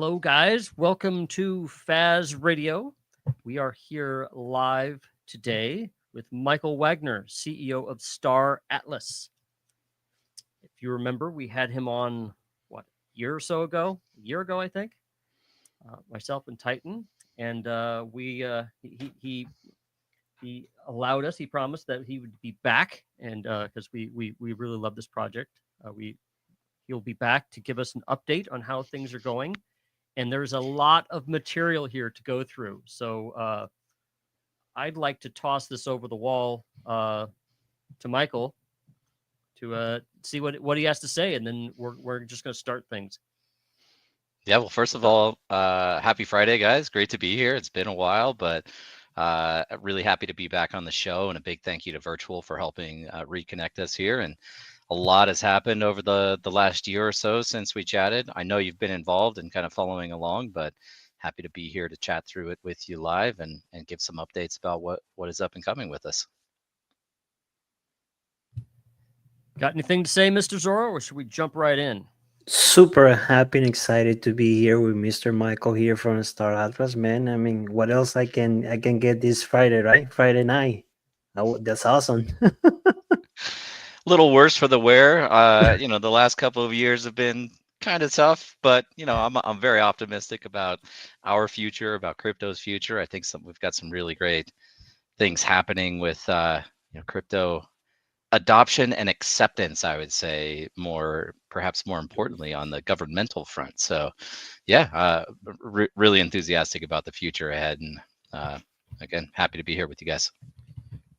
Hello, guys. Welcome to FazRadio. We are here live today with Michael Wagner, CEO of Star Atlas. If you remember, we had him on, a year or so ago? A year ago, I think. Myself and Titan. And he allowed us, he promised that he would be back. And because we really love this project, he'll be back to give us an update on how things are going. And there's a lot of material here to go through. So I'd like to toss this over the wall to Michael to see what he has to say, and then we're just going to start things. Yeah, well, first of all, happy Friday, guys. Great to be here. It's been a while, but really happy to be back on the show, and a big thank you to Virtual for helping reconnect us here. And a lot has happened over the last year or so since we chatted. I know you've been involved and kind of following along, but happy to be here to chat through it with you live and give some updates about what is up and coming with us. Got anything to say, Mr. Zorro, or should we jump right in? Super happy and excited to be here with Mr. Michael here from Star Atlas, man. I mean, what else I can get this Friday, right? Friday night. That's awesome. Little worse for the wear. The last couple of years have been kind of tough, but I'm very optimistic about our future, about crypto's future. I think we've got some really great things happening with crypto adoption and acceptance, I would say, perhaps more importantly on the governmental front. So yeah, really enthusiastic about the future ahead, and again, happy to be here with you guys.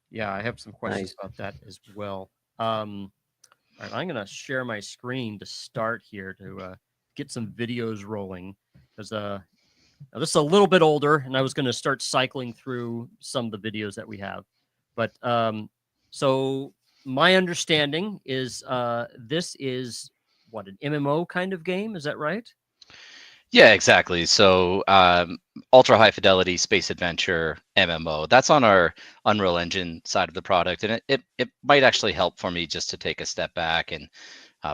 Yeah, I have some questions about that as well. All right, I'm going to share my screen to start here to get some videos rolling, because this is a little bit older, and I was going to start cycling through some of the videos that we have. But so my understanding is this is an MMO kind of game. Is that right? Yeah, exactly. So ultra high fidelity space adventure MMO. That's on our Unreal Engine side of the product, and it might actually help for me just to take a step back. And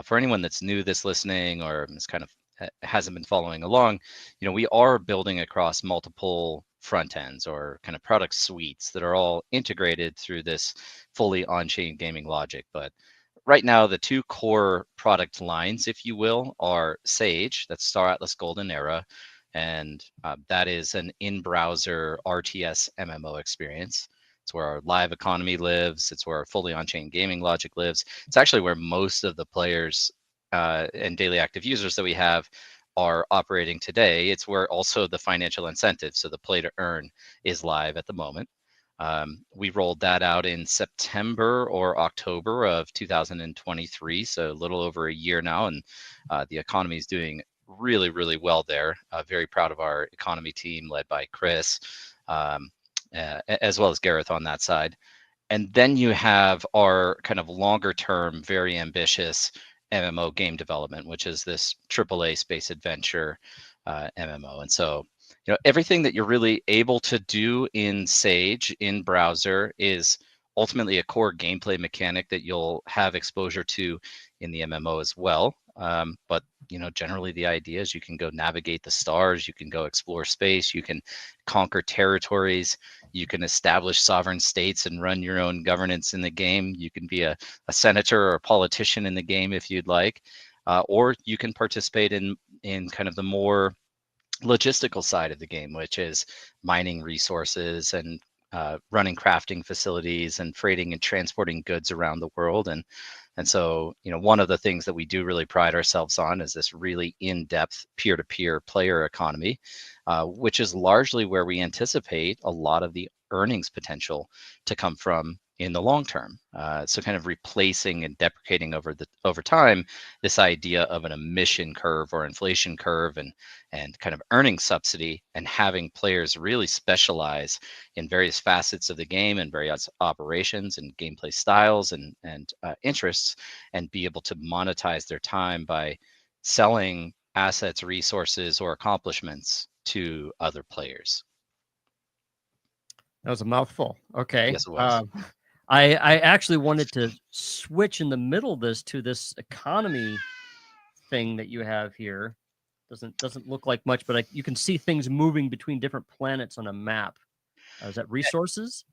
for anyone that's new this listening or is kind of hasn't been following along, we are building across multiple front ends or kind of product suites that are all integrated through this fully on-chain gaming logic. But right now, the two core product lines, if you will, are Sage, that's Star Atlas Golden Era, and that is an in-browser RTS MMO experience. It's where our live economy lives. It's where our fully on-chain gaming logic lives. It's actually where most of the players and daily active users that we have are operating today. It's where also the financial incentive, so the play to earn, is live at the moment. We rolled that out in September or October of 2023, so a little over a year now, and the economy is doing really, really well there. Very proud of our economy team led by Chris, as well as Gareth on that side. And then you have our kind of longer term, very ambitious MMO game development, which is this AAA space adventure MMO. And so everything that you're really able to do in Sage in browser is ultimately a core gameplay mechanic that you'll have exposure to in the MMO as well. But generally the idea is you can go navigate the stars, you can go explore space, you can conquer territories, you can establish sovereign states and run your own governance in the game. You can be a senator or a politician in the game if you'd like, or you can participate in kind of the more logistical side of the game, which is mining resources and running crafting facilities and freighting and transporting goods around the world. And so, one of the things that we do really pride ourselves on is this really in-depth peer-to-peer player economy, which is largely where we anticipate a lot of the earnings potential to come from in the long term. So kind of replacing and deprecating over time this idea of an emission curve or inflation curve and kind of earning subsidy, and having players really specialize in various facets of the game and various operations and gameplay styles and interests, and be able to monetize their time by selling assets, resources, or accomplishments to other players. That was a mouthful. Okay. Yes, it was. I actually wanted to switch in the middle of this to this economy thing that you have here. Doesn't look like much, but you can see things moving between different planets on a map. Is that resources?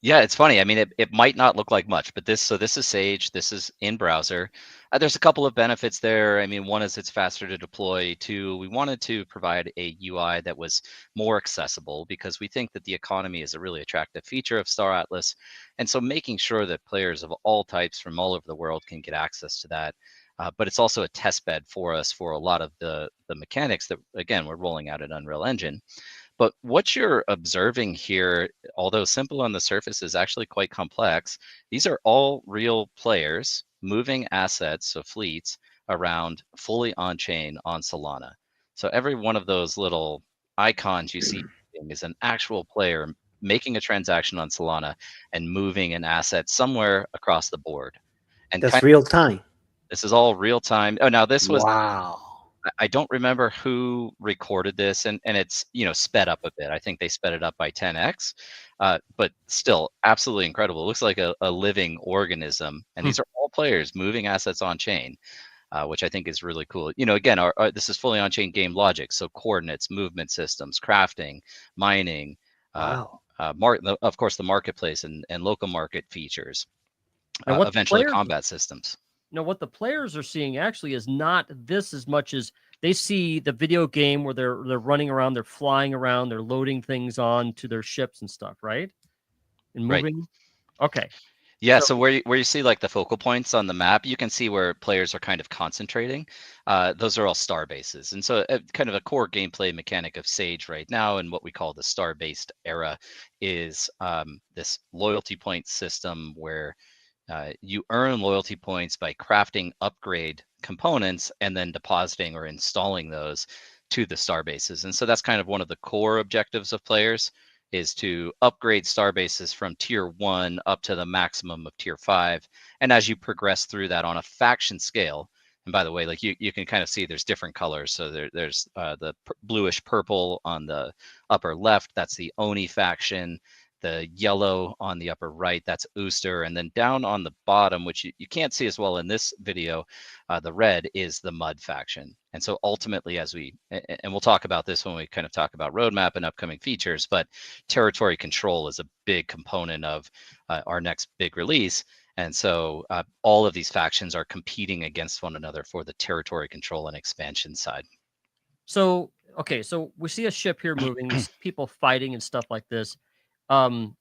Yeah, it's funny. I mean, it might not look like much, but this is Sage. This is in browser. There's a couple of benefits there. I mean, one is it's faster to deploy. Two, we wanted to provide a UI that was more accessible because we think that the economy is a really attractive feature of Star Atlas. And so making sure that players of all types from all over the world can get access to that. But it's also a test bed for us for a lot of the mechanics that, again, we're rolling out in Unreal Engine. But what you're observing here, although simple on the surface, is actually quite complex. These are all real players moving assets, so fleets, around fully on chain on Solana. So every one of those little icons you see is an actual player making a transaction on Solana and moving an asset somewhere across the board. And That's real time. this is all real time. Oh, now this was Wow. I don't remember who recorded this, and it's sped up a bit. I think they sped it up by 10x, but still absolutely incredible. It looks like a living organism, and these are all players moving assets on chain, which I think is really cool. Again, this is fully on chain game logic, so coordinates, movement systems, crafting, mining, Wow. of course the marketplace and local market features, And what eventually players, combat systems. what the players are seeing actually is not this as much as they see the video game where they're running around, they're flying around, they're loading things on to their ships and stuff, right? And moving. Right. Okay. Yeah, so where you see like the focal points on the map, you can see where players are kind of concentrating. Those are all star bases. And so kind of a core gameplay mechanic of Sage right now and what we call the star-based era is this loyalty point system where you earn loyalty points by crafting upgrade components and then depositing or installing those to the star bases. And so that's kind of one of the core objectives of players is to upgrade star bases from tier 1 up to the maximum of tier 5. And as you progress through that on a faction scale, and by the way, like you can kind of see there's different colors. So there's the bluish purple on the upper left, that's the Oni faction. The yellow on the upper right, that's Ooster. And then down on the bottom, which you can't see as well in this video, the red is the Mud faction. And so ultimately, and we'll talk about this when we kind of talk about roadmap and upcoming features, but territory control is a big component of our next big release. And so all of these factions are competing against one another for the territory control and expansion side. So, okay, so we see a ship here moving, we see people fighting and stuff like this.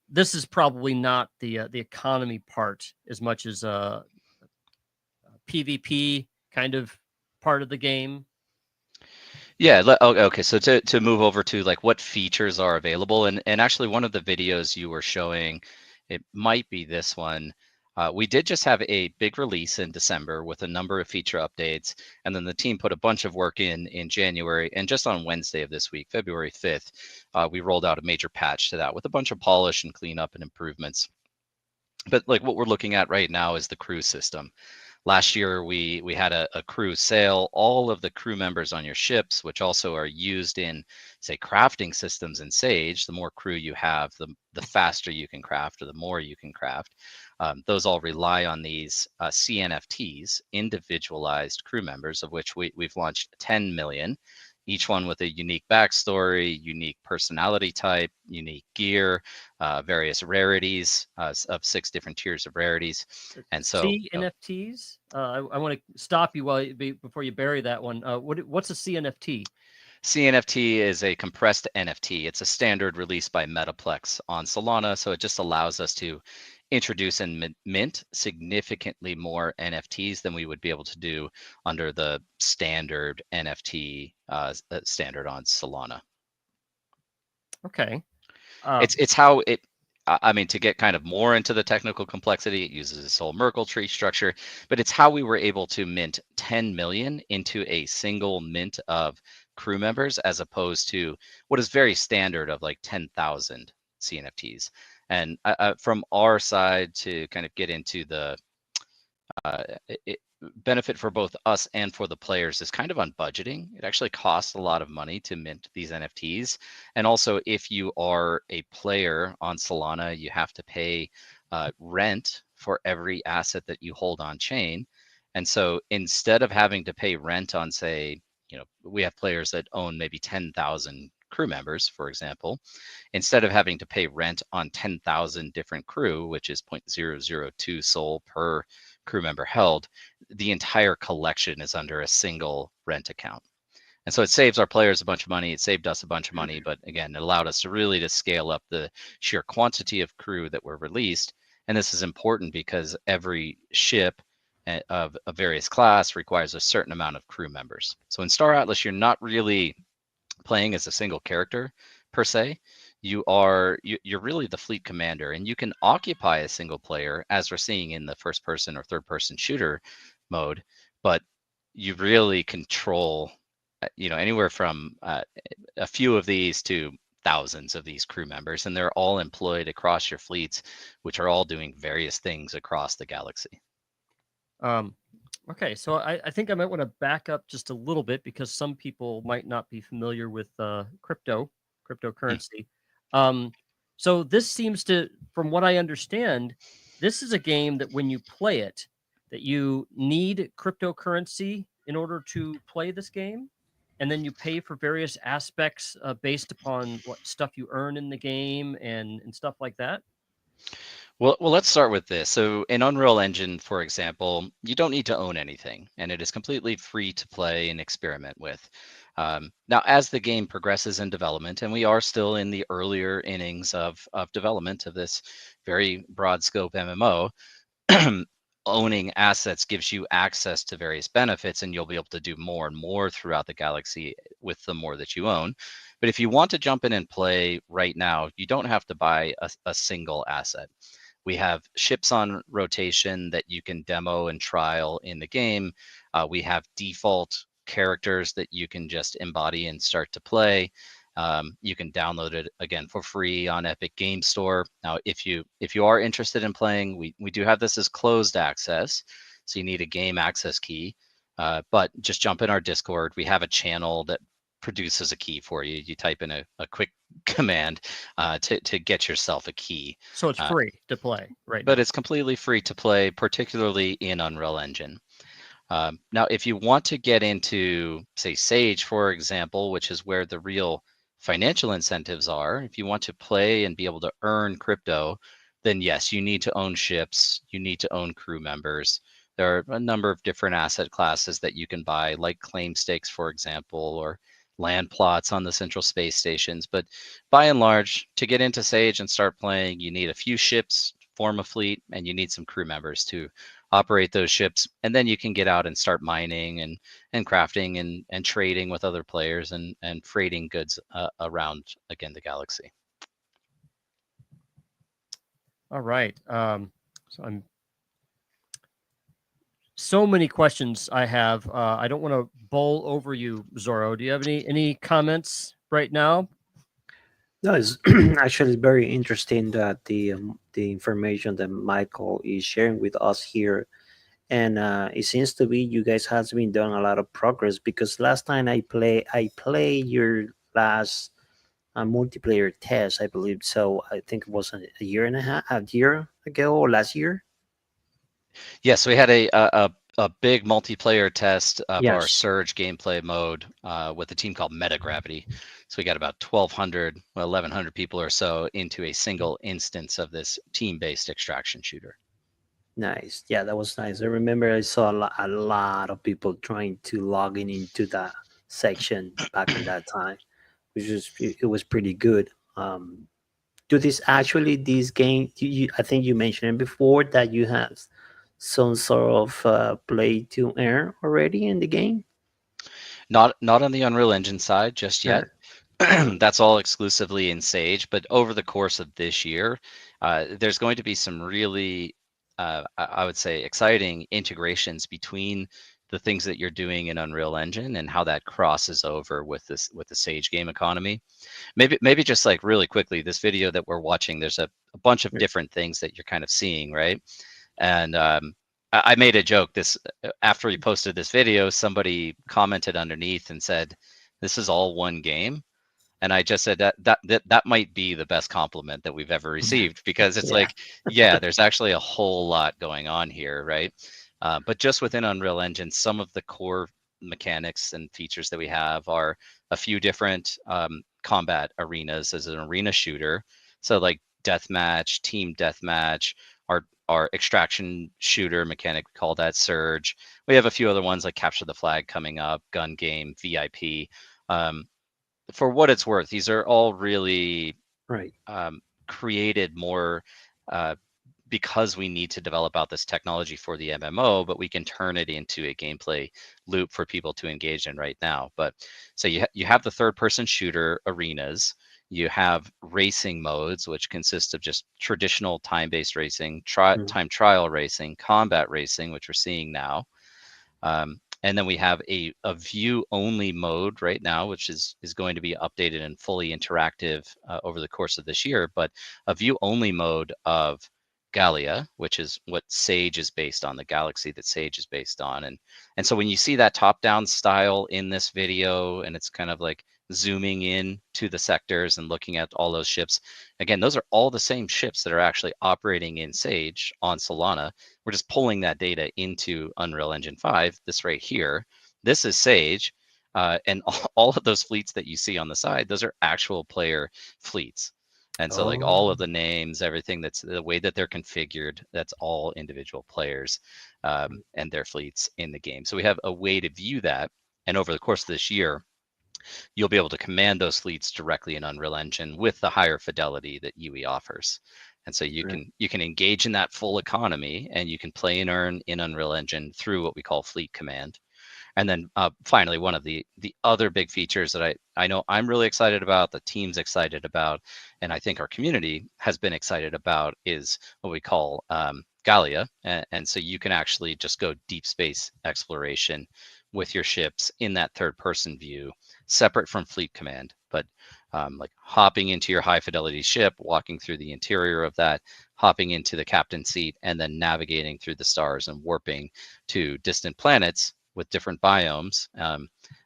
This is probably not the economy part as much as PvP kind of part of the game. Yeah. Okay. So to move over to like what features are available, and actually one of the videos you were showing, it might be this one. We did just have a big release in December with a number of feature updates, and then the team put a bunch of work in January, and just on Wednesday of this week, February 5th, we rolled out a major patch to that with a bunch of polish and cleanup and improvements. But like what we're looking at right now is the crew system. Last year, we had a crew sale. All of the crew members on your ships, which also are used in, say, crafting systems in Sage, the more crew you have, the faster you can craft or the more you can craft. Those all rely on these CNFTs, individualized crew members, of which we've launched 10 million, each one with a unique backstory, unique personality type, unique gear, various rarities of 6 different tiers of rarities. And so CNFTs. I want to stop you before you bury that one. What's a CNFT? CNFT is a compressed NFT. It's a standard released by Metaplex on Solana, so it just allows us to introduce and mint significantly more NFTs than we would be able to do under the standard NFT standard on Solana. Okay. It's how it. I mean, to get kind of more into the technical complexity, it uses this whole Merkle tree structure, but it's how we were able to mint 10 million into a single mint of crew members, as opposed to what is very standard of like 10,000 CNFTs. And from our side, to kind of get into the benefit for both us and for the players is kind of on budgeting. It actually costs a lot of money to mint these NFTs. And also, if you are a player on Solana, you have to pay rent for every asset that you hold on chain. And so instead of having to pay rent on, say, we have players that own maybe 10,000 crew members, for example. Instead of having to pay rent on 10,000 different crew, which is 0.002 SOL per crew member held, the entire collection is under a single rent account. And so it saves our players a bunch of money. It saved us a bunch of money, but again, it allowed us to really scale up the sheer quantity of crew that were released. And this is important because every ship of various class requires a certain amount of crew members. So in Star Atlas, you're not really playing as a single character per se. You're really the fleet commander, and you can occupy a single player, as we're seeing in the first person or third person shooter mode, but you really control anywhere from a few of these to thousands of these crew members, and they're all employed across your fleets, which are all doing various things across the galaxy. Okay, so I think I might want to back up just a little bit because some people might not be familiar with cryptocurrency. So this seems to, from what I understand, this is a game that when you play it, that you need cryptocurrency in order to play this game, and then you pay for various aspects based upon what stuff you earn in the game and stuff like that. Well, let's start with this. So in Unreal Engine, for example, you don't need to own anything, and it is completely free to play and experiment with. Now, as the game progresses in development, and we are still in the earlier innings of development of this very broad scope MMO, owning assets gives you access to various benefits, and you'll be able to do more and more throughout the galaxy with the more that you own. But if you want to jump in and play right now, you don't have to buy a single asset. We have ships on rotation that you can demo and trial in the game. We have default characters that you can just embody and start to play. You can download it again for free on Epic Game Store. Now, if you are interested in playing, we do have this as closed access, so you need a game access key. But just jump in our Discord. We have a channel that produces a key for you. You type in a quick command to get yourself a key. So it's free to play, right? But it's completely free to play, particularly in Unreal Engine. Now, if you want to get into, say, Sage, for example, which is where the real financial incentives are, if you want to play and be able to earn crypto, then yes, you need to own ships, you need to own crew members. There are a number of different asset classes that you can buy, like claim stakes, for example, or land plots on the central space stations. But by and large, to get into Sage and start playing, you need a few ships, form a fleet, and you need some crew members to operate those ships. And then you can get out and start mining and crafting and trading with other players and freighting goods around, again, the galaxy. All right. So so many questions I have. I don't want to bowl over you, Zorro. Do you have any comments right now? No, it's actually very interesting that the information that Michael is sharing with us here, and it seems to be you guys has been doing a lot of progress, because last time I play your last multiplayer test, I believe. So I think it was a year and a year ago, or last year. Yes, we had a big multiplayer test of our Yes. Surge gameplay mode with a team called Metagravity. So we got about 1,100 people or so into a single instance of this team-based extraction shooter. Nice. Yeah, that was nice. I remember I saw a lot of people trying to log in into that section back in that time, which was it was pretty good. Do this game? I think you mentioned it before that you have some sort of play to earn already in the game. Not on the Unreal Engine side just yet. That's all exclusively in Sage. But over the course of this year, there's going to be some really, I would say, exciting integrations between the things that you're doing in Unreal Engine and how that crosses over with the Sage game economy. Maybe just like really quickly, this video that we're watching, there's a bunch of different things that you're kind of seeing, right? And I made a joke after we posted this video, somebody commented underneath and said, "This is all one game." And I just said that might be the best compliment that we've ever received, because it's like, yeah, there's actually a whole lot going on here, right? But just within Unreal Engine, some of the core mechanics and features that we have are a few different combat arenas as an arena shooter. So like deathmatch, team deathmatch, our extraction shooter mechanic, we call that Surge. We have a few other ones like Capture the Flag coming up, Gun Game, VIP. For what it's worth, these are all really Right. created more because we need to develop out this technology for the MMO, but we can turn it into a gameplay loop for people to engage in right now. But so you have the third person shooter arenas, you have racing modes, which consist of just traditional time-based racing, time trial racing, combat racing, which we're seeing now. And then we have a view only mode right now, which is going to be updated and fully interactive over the course of this year, but a view only mode of Gallia, which is what Sage is based on, the galaxy that Sage is based on. And so when you see that top-down style in this video, and it's kind of like zooming in to the sectors and looking at all those ships, again, those are all the same ships that are actually operating in Sage on Solana. We're just pulling that data into Unreal Engine 5, this right here. This is Sage, and all of those fleets that you see on the side, those are actual player fleets. And so like all of the names, everything that's the way that they're configured, that's all individual players and their fleets in the game. So we have a way to view that. And over the course of this year, you'll be able to command those fleets directly in Unreal Engine with the higher fidelity that UE offers. And so you can engage in that full economy, and you can play and earn in Unreal Engine through what we call Fleet Command. And then finally, one of the other big features that I know I'm really excited about, the team's excited about, and I think our community has been excited about is what we call Gallia. And so you can actually just go deep space exploration with your ships in that third person view, separate from Fleet Command, but like hopping into your high fidelity ship, walking through the interior of that, hopping into the captain's seat, and then navigating through the stars and warping to distant planets with different biomes.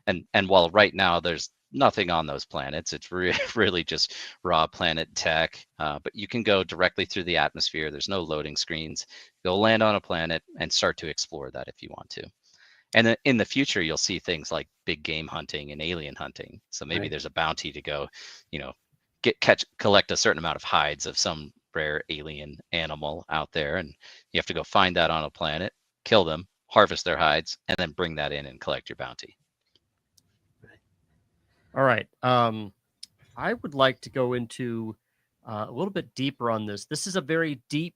And while right now there's nothing on those planets, it's really just raw planet tech, but you can go directly through the atmosphere. There's no loading screens. Go land on a planet and start to explore that if you want to. And then in the future, you'll see things like big game hunting and alien hunting. So maybe there's a bounty to go, collect a certain amount of hides of some rare alien animal out there, and you have to go find that on a planet, kill them, harvest their hides, and then bring that in and collect your bounty. All right. I would like to go into a little bit deeper on this. This is a very deep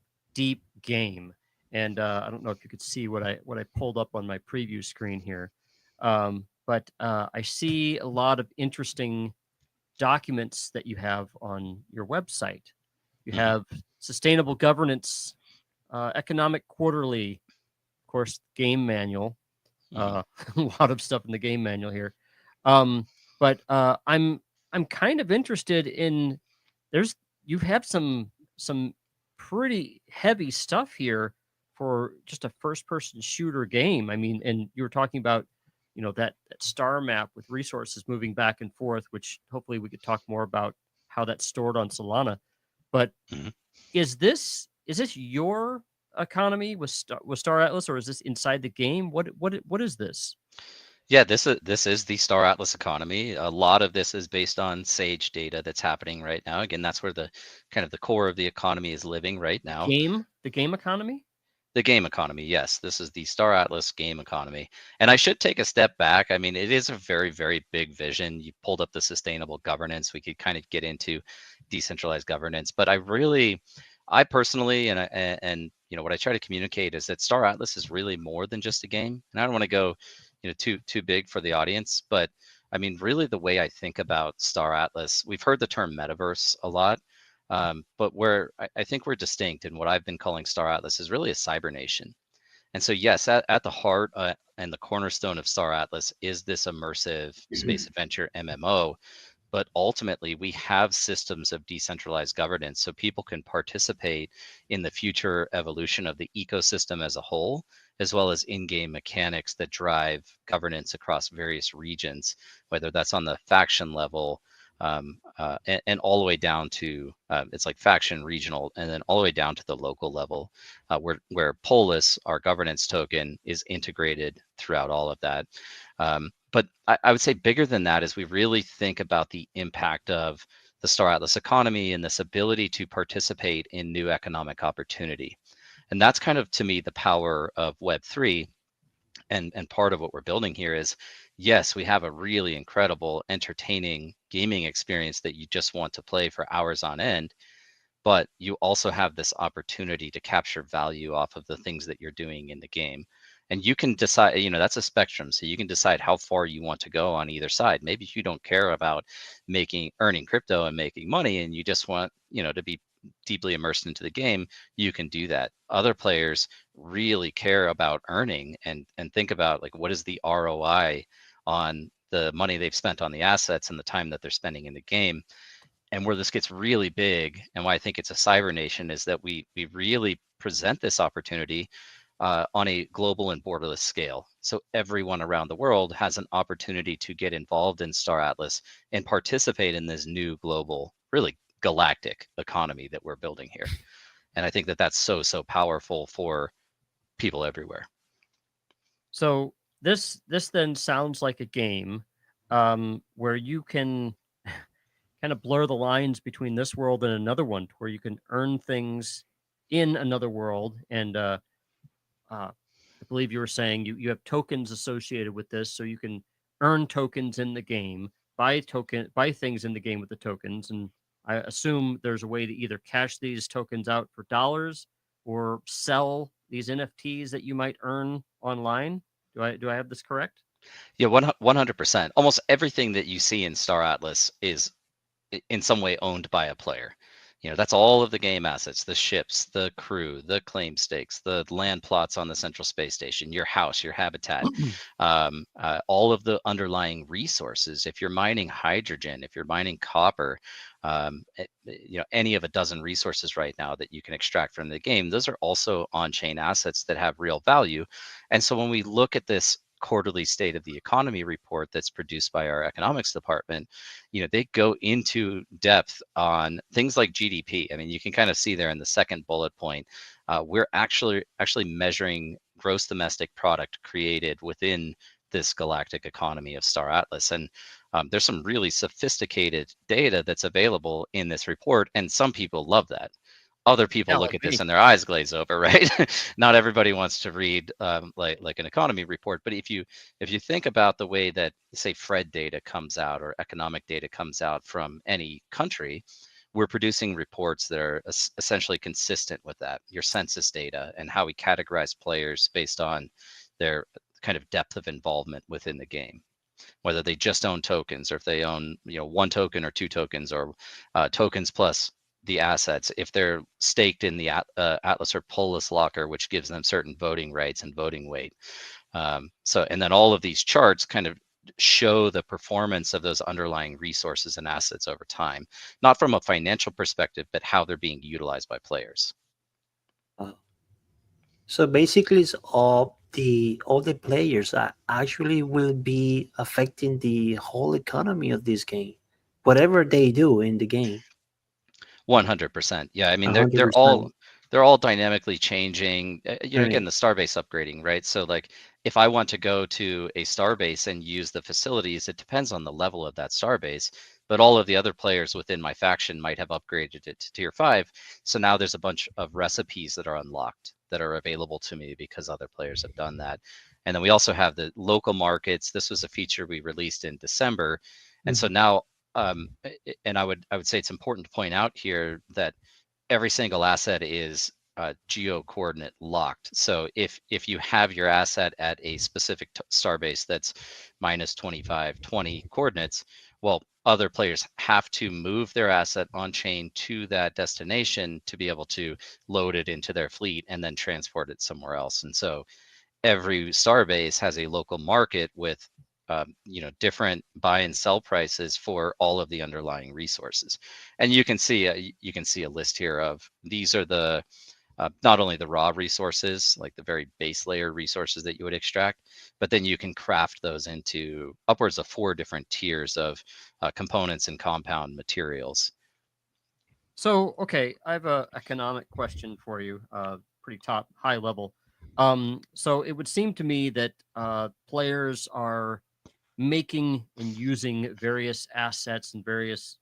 game, and I don't know if you could see what I pulled up on my preview screen here, but I see a lot of interesting documents that you have on your website. You have sustainable governance, economic quarterly, of course, game manual. A lot of stuff in the game manual here. But I'm kind of interested in you have some pretty heavy stuff here for just a first person shooter game. I mean, and you were talking about that star map with resources moving back and forth, which hopefully we could talk more about how that's stored on Solana. But is this your economy with Star Atlas, or is this inside the game? What is this? Yeah, this is the Star Atlas economy. A lot of this is based on Sage data that's happening right now. Again, that's where the kind of the core of the economy is living right now. The game economy? The game economy, yes. This is the Star Atlas game economy. And I should take a step back. I mean, it is a very, very big vision. You pulled up the sustainable governance. We could kind of get into decentralized governance, but I personally, and what I try to communicate is that Star Atlas is really more than just a game. And I don't want to go too big for the audience, but I mean, really the way I think about Star Atlas, we've heard the term Metaverse a lot, but where I think we're distinct, and what I've been calling Star Atlas is really a cyber nation. And so yes, at the heart and the cornerstone of Star Atlas is this immersive space adventure MMO. But ultimately, we have systems of decentralized governance so people can participate in the future evolution of the ecosystem as a whole, as well as in-game mechanics that drive governance across various regions, whether that's on the faction level, and all the way down to it's like faction, regional, and then all the way down to the local level, where Polis, our governance token, is integrated throughout all of that. But I would say bigger than that is we really think about the impact of the Star Atlas economy and this ability to participate in new economic opportunity. And that's kind of, to me, the power of Web3. And part of what we're building here is, yes, we have a really incredible, entertaining gaming experience that you just want to play for hours on end, but you also have this opportunity to capture value off of the things that you're doing in the game. And you can decide, that's a spectrum. So you can decide how far you want to go on either side. Maybe if you don't care about earning crypto and making money, and you just want, to be deeply immersed into the game, you can do that. Other players really care about earning and think about, like, what is the ROI on the money they've spent on the assets and the time that they're spending in the game. And where this gets really big, and why I think it's a cyber nation, is that we really present this opportunity on a global and borderless scale. So everyone around the world has an opportunity to get involved in Star Atlas and participate in this new global, really galactic economy that we're building here. And I think that that's so powerful for people everywhere. So this then sounds like a game where you can kind of blur the lines between this world and another one, where you can earn things in another world. And I believe you were saying you have tokens associated with this, so you can earn tokens in the game, buy things in the game with the tokens, and I assume there's a way to either cash these tokens out for dollars or sell these NFTs that you might earn online. Do I have this correct? Yeah, 100%. Almost everything that you see in Star Atlas is in some way owned by a player. That's all of the game assets, the ships, the crew, the claim stakes, the land plots on the Central Space Station, your house, your habitat, all of the underlying resources. If you're mining hydrogen, if you're mining copper, any of a dozen resources right now that you can extract from the game, those are also on-chain assets that have real value. And so when we look at this quarterly state of the economy report that's produced by our economics department, they go into depth on things like GDP. I mean, you can kind of see there in the second bullet point, we're actually measuring gross domestic product created within this galactic economy of Star Atlas. And there's some really sophisticated data that's available in this report, and some people love that. Other people look at this and their eyes glaze over, right? Not everybody wants to read like an economy report, but if you think about the way that, say, Fred data comes out or economic data comes out from any country, we're producing reports that are essentially consistent with that. Your census data and how we categorize players based on their kind of depth of involvement within the game, whether they just own tokens or if they own one token or two tokens or tokens plus the assets, if they're staked in the Atlas or Polis locker, which gives them certain voting rights and voting weight. And then all of these charts kind of show the performance of those underlying resources and assets over time, not from a financial perspective, but how they're being utilized by players. So basically, it's all the players that actually will be affecting the whole economy of this game, whatever they do in the game. 100%. Yeah, I mean, they're 100%. they're all dynamically changing. Again, Right. the starbase upgrading, right? So like, if I want to go to a starbase and use the facilities, it depends on the level of that starbase. But all of the other players within my faction might have upgraded it to tier 5. So now there's a bunch of recipes that are unlocked that are available to me because other players have done that. And then we also have the local markets. This was a feature we released in December. And so now and I would say it's important to point out here that every single asset is geo coordinate locked. So if you have your asset at a specific starbase that's minus 2520 coordinates, well, other players have to move their asset on chain to that destination to be able to load it into their fleet and then transport it somewhere else. And so every starbase has a local market with different buy and sell prices for all of the underlying resources. And you can see a list here of these are the not only the raw resources, like the very base layer resources that you would extract, but then you can craft those into upwards of 4 different tiers of components and compound materials. So, okay, I have a economic question for you, pretty high level. So it would seem to me that players are making and using various assets and various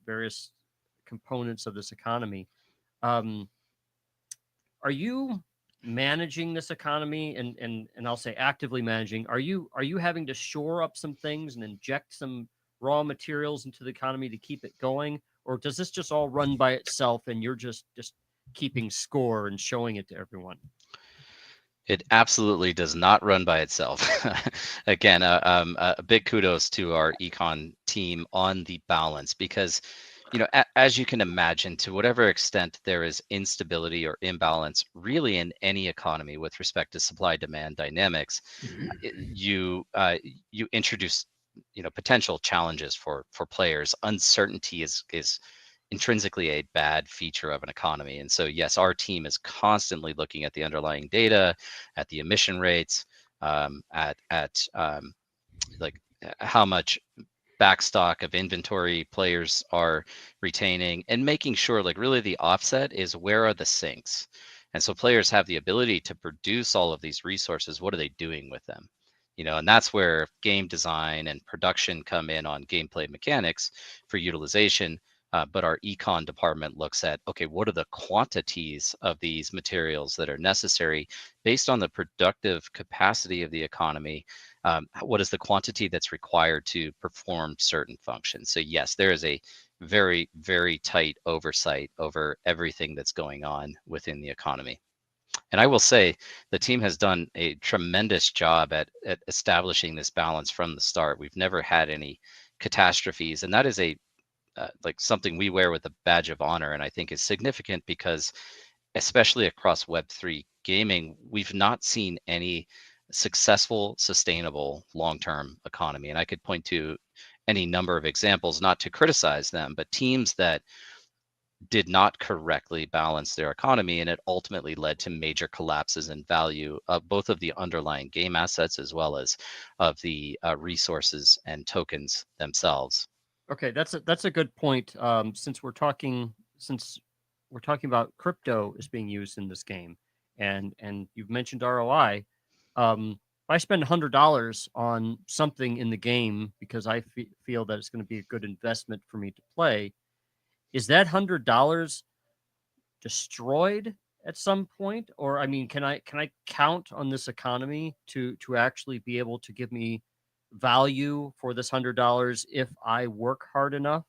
components of this economy. Um, are you managing this economy and I'll say actively managing? Are you having to shore up some things and inject some raw materials into the economy to keep it going, or does this just all run by itself and you're just keeping score and showing it to everyone? It absolutely does not run by itself. Again, a big kudos to our econ team on the balance, because as you can imagine, to whatever extent there is instability or imbalance really in any economy with respect to supply demand dynamics, you introduce potential challenges for players. Uncertainty is intrinsically a bad feature of an economy. And so, yes, our team is constantly looking at the underlying data, at the emission rates, at like how much backstock of inventory players are retaining, and making sure like really the offset is where are the sinks. And so players have the ability to produce all of these resources. What are they doing with them? And that's where game design and production come in on gameplay mechanics for utilization. But our econ department looks at, okay, what are the quantities of these materials that are necessary based on the productive capacity of the economy? What is the quantity that's required to perform certain functions? So yes, there is a very, very tight oversight over everything that's going on within the economy. And I will say the team has done a tremendous job at establishing this balance from the start. We've never had any catastrophes, and that is like something we wear with a badge of honor, and I think is significant because, especially across Web3 gaming, we've not seen any successful, sustainable, long-term economy. And I could point to any number of examples, not to criticize them, but teams that did not correctly balance their economy, and it ultimately led to major collapses in value of both of the underlying game assets as well as of the resources and tokens themselves. Okay, that's a good point. Since we're talking about crypto is being used in this game, and you've mentioned ROI. If I spend $100 on something in the game because I feel that it's going to be a good investment for me to play, is that $100 destroyed at some point? Or I mean, can I count on this economy to actually be able to give me value for this $100 if I work hard enough?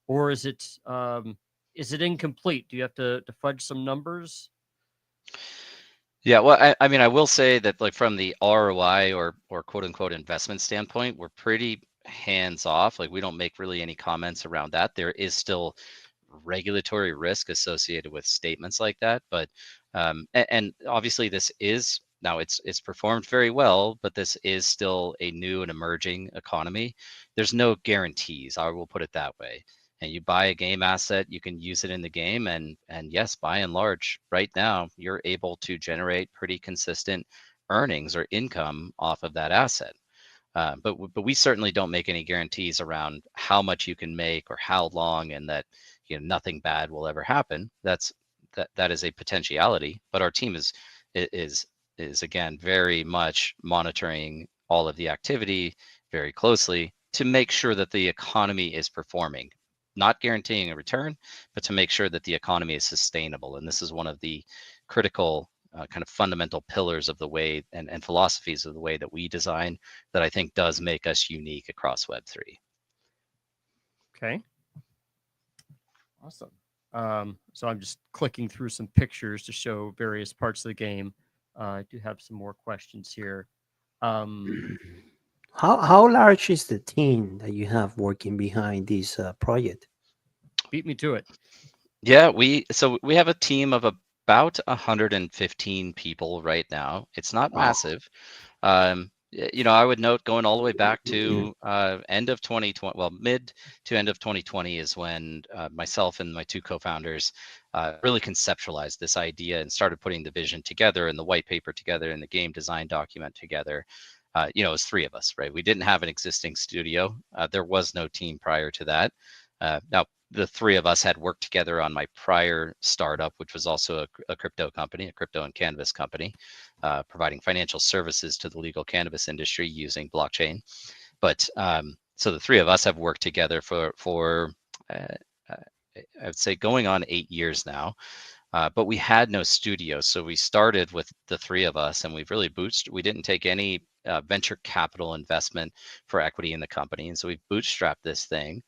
Or is it incomplete? Do you have to fudge some numbers? Yeah, well, I mean, I will say that like from the ROI or quote unquote investment standpoint, we're pretty hands off. Like we don't make really any comments around that. There is still regulatory risk associated with statements like that, but and obviously this is now it's performed very well, but this is still a new and emerging economy. There's no guarantees. I will put it that way. And you buy a game asset, you can use it in the game, and yes, by and large, right now you're able to generate pretty consistent earnings or income off of that asset. But we certainly don't make any guarantees around how much you can make or how long, and that nothing bad will ever happen. That is a potentiality, but our team is again very much monitoring all of the activity very closely to make sure that the economy is performing, not guaranteeing a return, but to make sure that the economy is sustainable. And this is one of the critical kind of fundamental pillars of the way and philosophies of the way that we design that I think does make us unique across Web3. Okay. Awesome. So I'm just clicking through some pictures to show various parts of the game. I do have some more questions here. How large is the team that you have working behind this project? Beat me to it. Yeah, we have a team of about 115 people right now. It's not Wow. massive. I would note going all the way back to end of 2020, well, mid to end of 2020 is when myself and my two co-founders really conceptualized this idea and started putting the vision together and the white paper together and the game design document together. It was three of us, right? We didn't have an existing studio. There was no team prior to that. Now, the three of us had worked together on my prior startup, which was also a crypto company, a crypto and cannabis company, providing financial services to the legal cannabis industry using blockchain. But so the three of us have worked together for I would say going on 8 years now. But we had no studio, so we started with the three of us, and we've really bootstrapped. We didn't take any venture capital investment for equity in the company, and so we've bootstrapped this thing.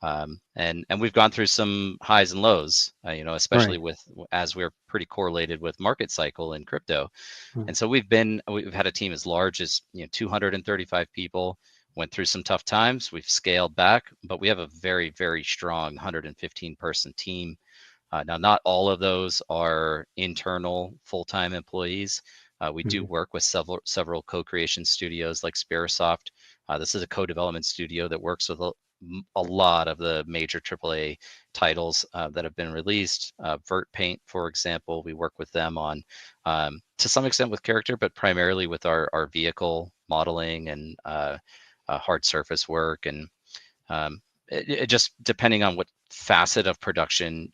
And we've gone through some highs and lows, especially Right. as we're pretty correlated with market cycle in crypto. Mm. And so we've had a team as large as 235 people. Went through some tough times. We've scaled back, but we have a very, very strong 115 person team. Now, not all of those are internal full-time employees. We do work with several co-creation studios like Spirasoft. This is a co-development studio that works with a lot of the major AAA titles that have been released. Vert Paint, for example, we work with them on, to some extent with character, but primarily with our vehicle modeling and hard surface work. And it just depending on what facet of production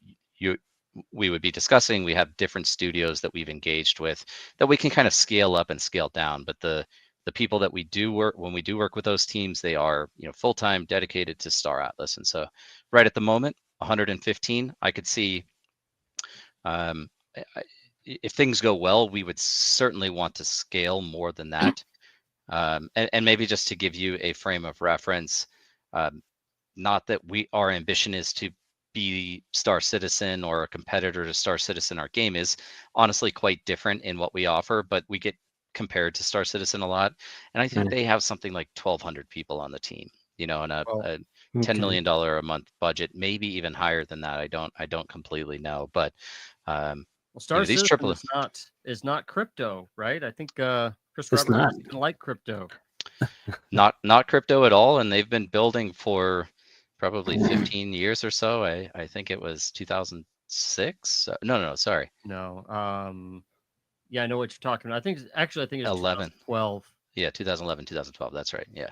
we would be discussing, we have different studios that we've engaged with that we can kind of scale up and scale down. But the people that we do work, when we do work with those teams, they are full-time dedicated to Star Atlas. And so right at the moment, 115, I could see if things go well, we would certainly want to scale more than that. And maybe just to give you a frame of reference, not that our ambition is to be Star Citizen or a competitor to Star Citizen. Our game is honestly quite different in what we offer, but we get compared to Star Citizen a lot. And I think Right. they have something like 1,200 people on the team, and a $10 Okay. million a month budget, maybe even higher than that. I don't completely know, but Well, Star these Citizen triple is not crypto, right? I think Chris It's Roberts not. doesn't even like crypto. not crypto at all, and they've been building for probably 15 years or so. I think it was 2006. No, sorry. No. Yeah, I know what you're talking about. I think it's 11. 2012. Yeah, 2011, 2012. That's right. Yeah.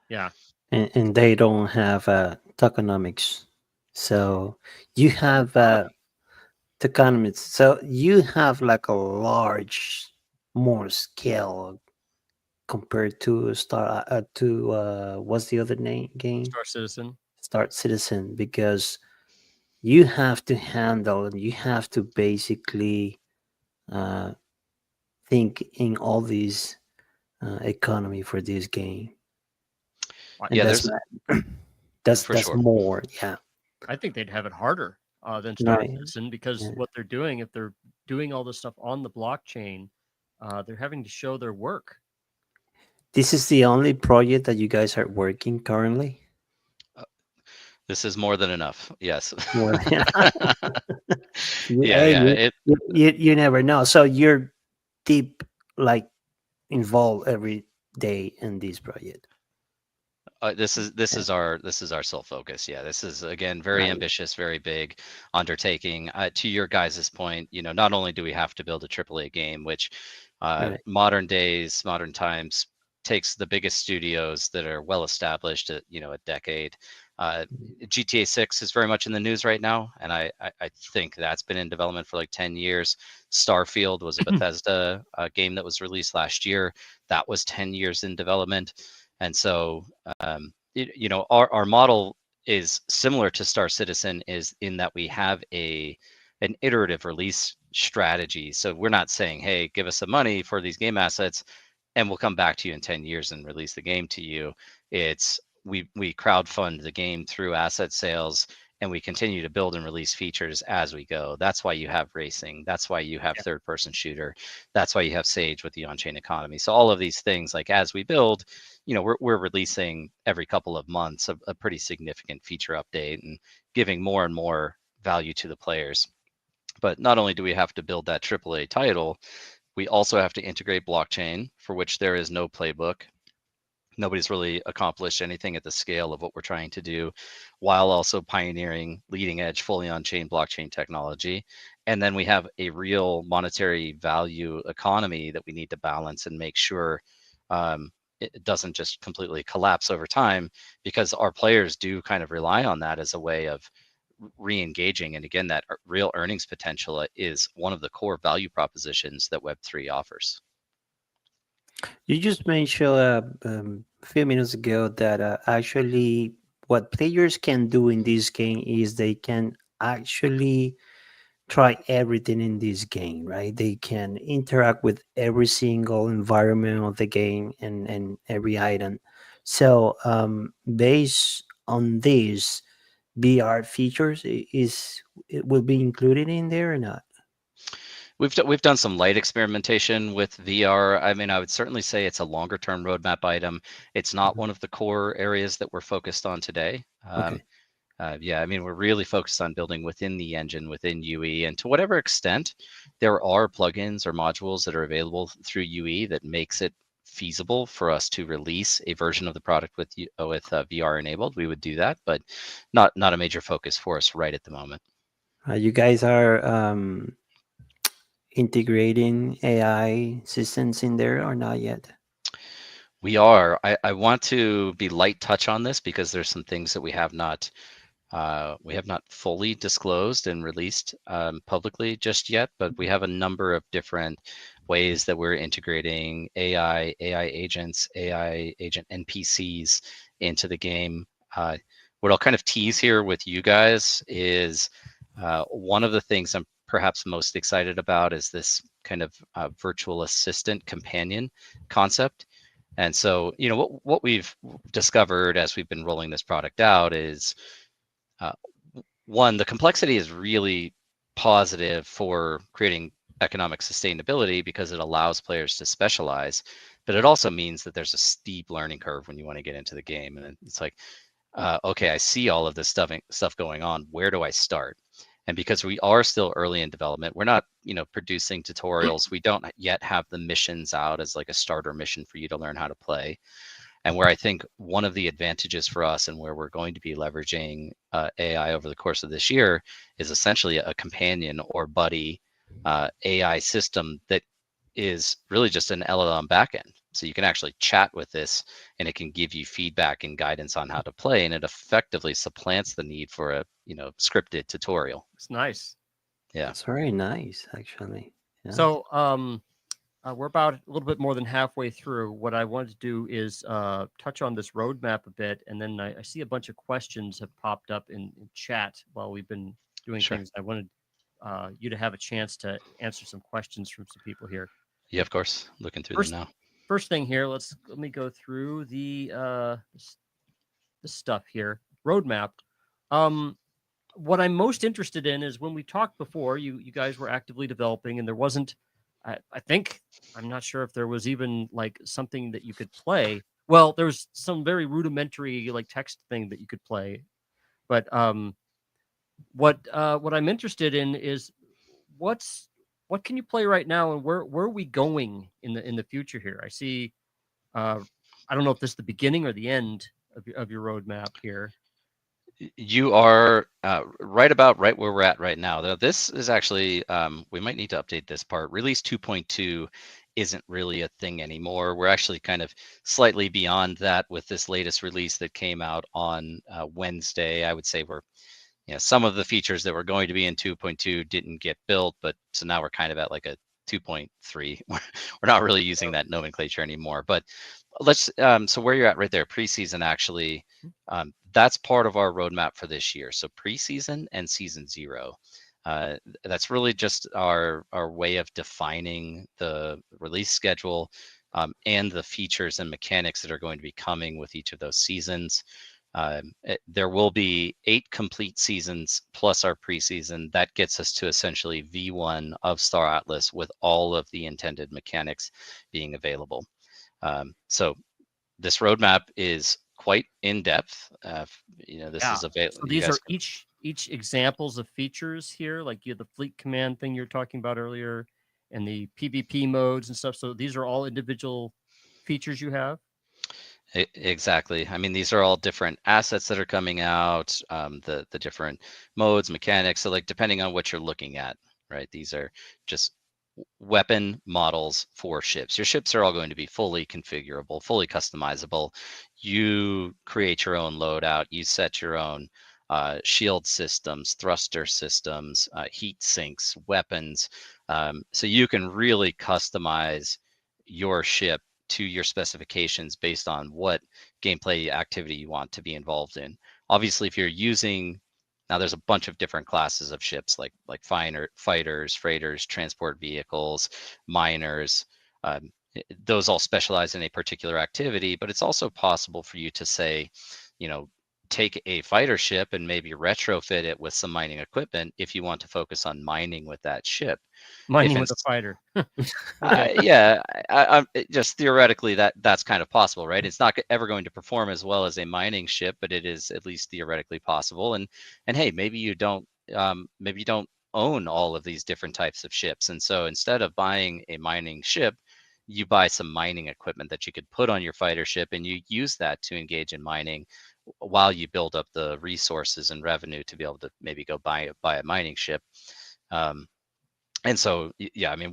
Yeah. And they don't have tokenomics. So you have tokenomics. So you have like a large, more scale compared to what's the other game? Star Citizen. Star Citizen, because you have to handle and you have to basically uh, think in all these economy for this game, and Yeah, that's there's for that's sure. more. Yeah. I think they'd have it harder than Star Right. Citizen because Yeah. what they're doing, if they're doing all this stuff on the blockchain, they're having to show their work. This is the only project that you guys are working currently. This is more than enough. Yes. More than Yeah. you never know. So you're deep, like involved every day in this project. This Yeah. is our sole focus. Yeah, this is again very Right. ambitious, very big undertaking. To your guys' point, not only do we have to build a AAA game, which Right. modern times takes the biggest studios that are well established at a decade. GTA 6 is very much in the news right now, and I think that's been in development for like 10 years. Starfield was a Bethesda game that was released last year. That was 10 years in development. And so, our model is similar to Star Citizen is in that we have an iterative release strategy. So we're not saying, hey, give us some money for these game assets and we'll come back to you in 10 years and release the game to you. It's we crowdfund the game through asset sales and we continue to build and release features as we go. That's why you have racing. That's why you have third person shooter. That's why you have Sage with the on-chain economy. So all of these things, like as we build, we're releasing every couple of months a pretty significant feature update and giving more and more value to the players. But not only do we have to build that AAA title, we also have to integrate blockchain, for which there is no playbook. Nobody's really accomplished anything at the scale of what we're trying to do, while also pioneering leading edge, fully on-chain blockchain technology. And then we have a real monetary value economy that we need to balance and make sure it doesn't just completely collapse over time, because our players do kind of rely on that as a way of re-engaging. And again, that real earnings potential is one of the core value propositions that Web3 offers. You just mentioned a few minutes ago that actually what players can do in this game is they can actually try everything in this game, right? They can interact with every single environment of the game and every item. So, based on this, VR features is it will be included in there or not? We've done some light experimentation with VR. I mean, I would certainly say it's a longer term roadmap item. It's not Mhm. one of the core areas that we're focused on today. Okay. Yeah, I mean, we're really focused on building within the engine, within UE, and to whatever extent there are plugins or modules that are available through UE that makes it feasible for us to release a version of the product with VR enabled, we would do that, but not a major focus for us right at the moment. You guys are integrating AI systems in there or not yet? We are. I want to be light touch on this because there's some things that we have not fully disclosed and released publicly just yet, but we have a number of different ways that we're integrating AI agents, AI agent NPCs into the game. What I'll kind of tease here with you guys is one of the things I'm perhaps most excited about is this kind of virtual assistant companion concept. And so, what we've discovered as we've been rolling this product out is uh, one, the complexity is really positive for creating economic sustainability because it allows players to specialize, but it also means that there's a steep learning curve when you want to get into the game. And it's like, okay, I see all of this stuff going on. Where do I start? And because we are still early in development, we're not, producing tutorials. We don't yet have the missions out as like a starter mission for you to learn how to play. And where I think one of the advantages for us and where we're going to be leveraging AI over the course of this year is essentially a companion or buddy AI system that is really just an LLM backend. So you can actually chat with this and it can give you feedback and guidance on how to play. And it effectively supplants the need for a, scripted tutorial. It's nice. Yeah. That's very nice, actually. Yeah. So, we're about a little bit more than halfway through. What I wanted to do is touch on this roadmap a bit, and then I see a bunch of questions have popped up in chat while we've been doing Sure. things. I wanted you to have a chance to answer some questions from some people here. Yeah, of course. Looking through First, them now. first thing here, let me go through the stuff here. Roadmap. What I'm most interested in is when we talked before, you guys were actively developing, and there wasn't. I think I'm not sure if there was even like something that you could play. Well, there's some very rudimentary like text thing that you could play, but what I'm interested in is what can you play right now, and where are we going in the future here? I see. I don't know if this is the beginning or the end of your roadmap here. You are right where we're at right now. Though this is actually, we might need to update this part. Release 2.2 isn't really a thing anymore. We're actually kind of slightly beyond that with this latest release that came out on Wednesday. I would say some of the features that were going to be in 2.2 didn't get built, but so now we're kind of at like a 2.3. We're not really using that nomenclature anymore. But let's so where you're at right there, preseason actually, that's part of our roadmap for this year. So preseason and season 0. That's really just our way of defining the release schedule and the features and mechanics that are going to be coming with each of those seasons. There will be 8 complete seasons plus our preseason. That gets us to essentially V1 of Star Atlas with all of the intended mechanics being available. So this roadmap is quite in depth. This is available. So these are each examples of features here, like you have the fleet command thing you're talking about earlier, and the PvP modes and stuff. So these are all individual features you have. Exactly. I mean, these are all different assets that are coming out, the different modes, mechanics. So like depending on what you're looking at, right? These are just weapon models for ships. Your ships are all going to be fully configurable, fully customizable. You create your own loadout. You set your own shield systems, thruster systems, heat sinks, weapons. So you can really customize your ship to your specifications based on what gameplay activity you want to be involved in. Obviously, if you're using now, there's a bunch of different classes of ships, like fighters, freighters, transport vehicles, miners. Those all specialize in a particular activity, but it's also possible for you to say, you know, take a fighter ship and maybe retrofit it with some mining equipment if you want to focus on mining with that ship. If Mining in, with a fighter. Okay. yeah, just theoretically that's kind of possible, right? It's not ever going to perform as well as a mining ship, but it is at least theoretically possible. And hey, maybe you don't own all of these different types of ships, and so instead of buying a mining ship, you buy some mining equipment that you could put on your fighter ship, and you use that to engage in mining while you build up the resources and revenue to be able to maybe go buy a mining ship. Um, and so yeah, I mean,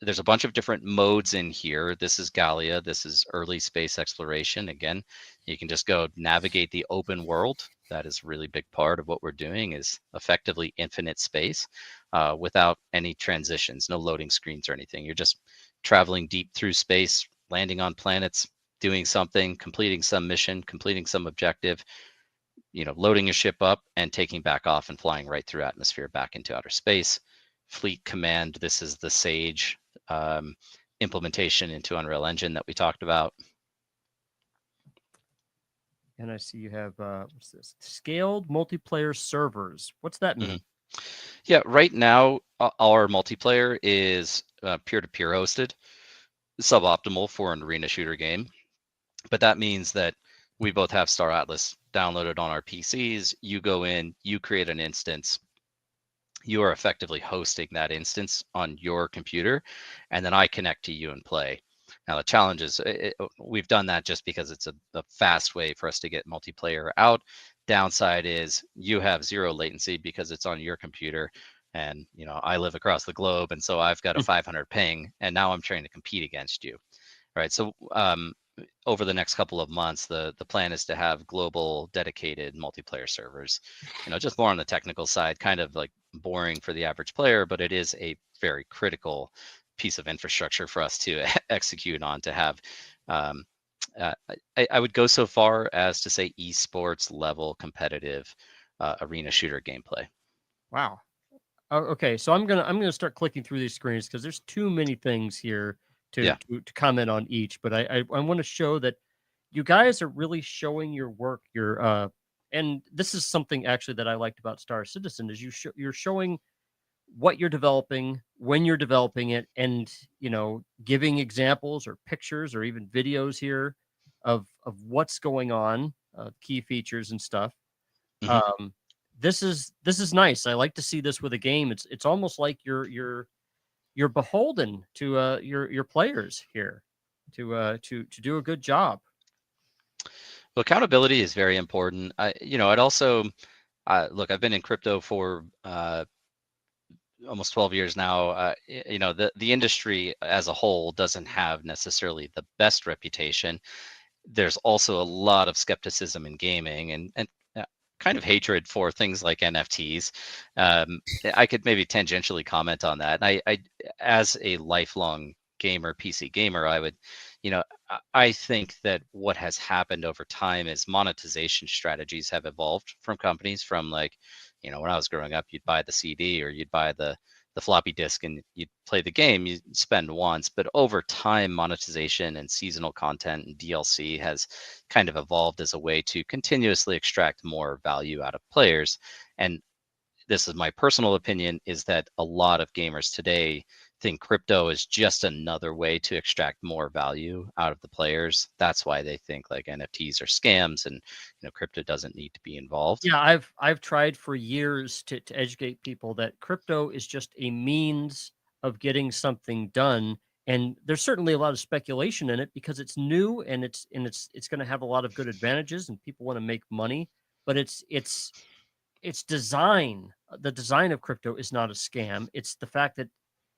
there's a bunch of different modes in here. This is Gallia, this is early space exploration. Again, you can just go navigate the open world. That is a really big part of what we're doing, is effectively infinite space without any transitions, no loading screens or anything. You're just traveling deep through space, landing on planets, doing something, completing some mission, completing some objective, loading your ship up and taking back off and flying right through atmosphere back into outer space. Fleet Command, this is the Sage implementation into Unreal Engine that we talked about. And I see you have what's this? Scaled multiplayer servers. What's that mean? Mm-hmm. Yeah, right now our multiplayer is peer-to-peer hosted, suboptimal for an arena shooter game. But that means that we both have Star Atlas downloaded on our PCs. You go in, you create an instance, you are effectively hosting that instance on your computer, and then I connect to you and play. Now the challenge is we've done that just because it's a fast way for us to get multiplayer out. Downside is you have zero latency because it's on your computer, and I live across the globe, and so I've got a 500 ping, and now I'm trying to compete against you. All right, so over the next couple of months, the plan is to have global dedicated multiplayer servers. Just more on the technical side, kind of like boring for the average player, but it is a very critical piece of infrastructure for us to execute on, to have. I would go so far as to say esports level competitive arena shooter gameplay. Wow. Okay, so I'm gonna start clicking through these screens because there's too many things here to comment on each. But I want to show that you guys are really showing your work. And this is something actually that I liked about Star Citizen is you're showing what you're developing, when you're developing it, and giving examples or pictures or even videos here of what's going on, key features and stuff. Mm-hmm. This is nice. I like to see this with a game. It's almost like you're beholden to your players here to do a good job. Well, accountability is very important. I'd also look. I've been in crypto for almost 12 years now. The industry as a whole doesn't have necessarily the best reputation. There's also a lot of skepticism in gaming and kind of hatred for things like NFTs. I could maybe tangentially comment on that. I as a lifelong gamer, PC gamer, I would, I think that what has happened over time is monetization strategies have evolved from companies from when I was growing up, you'd buy the CD or you'd buy the floppy disk and you'd play the game, you spend once, but over time, monetization and seasonal content and DLC has kind of evolved as a way to continuously extract more value out of players. And this is my personal opinion, is that a lot of gamers today think crypto is just another way to extract more value out of the players. That's why they think like NFTs are scams and crypto doesn't need to be involved. Yeah, I've tried for years to educate people that crypto is just a means of getting something done, And there's certainly a lot of speculation in it because it's new and it's going to have a lot of good advantages and people want to make money. But it's design. The design of crypto is not a scam. It's the fact that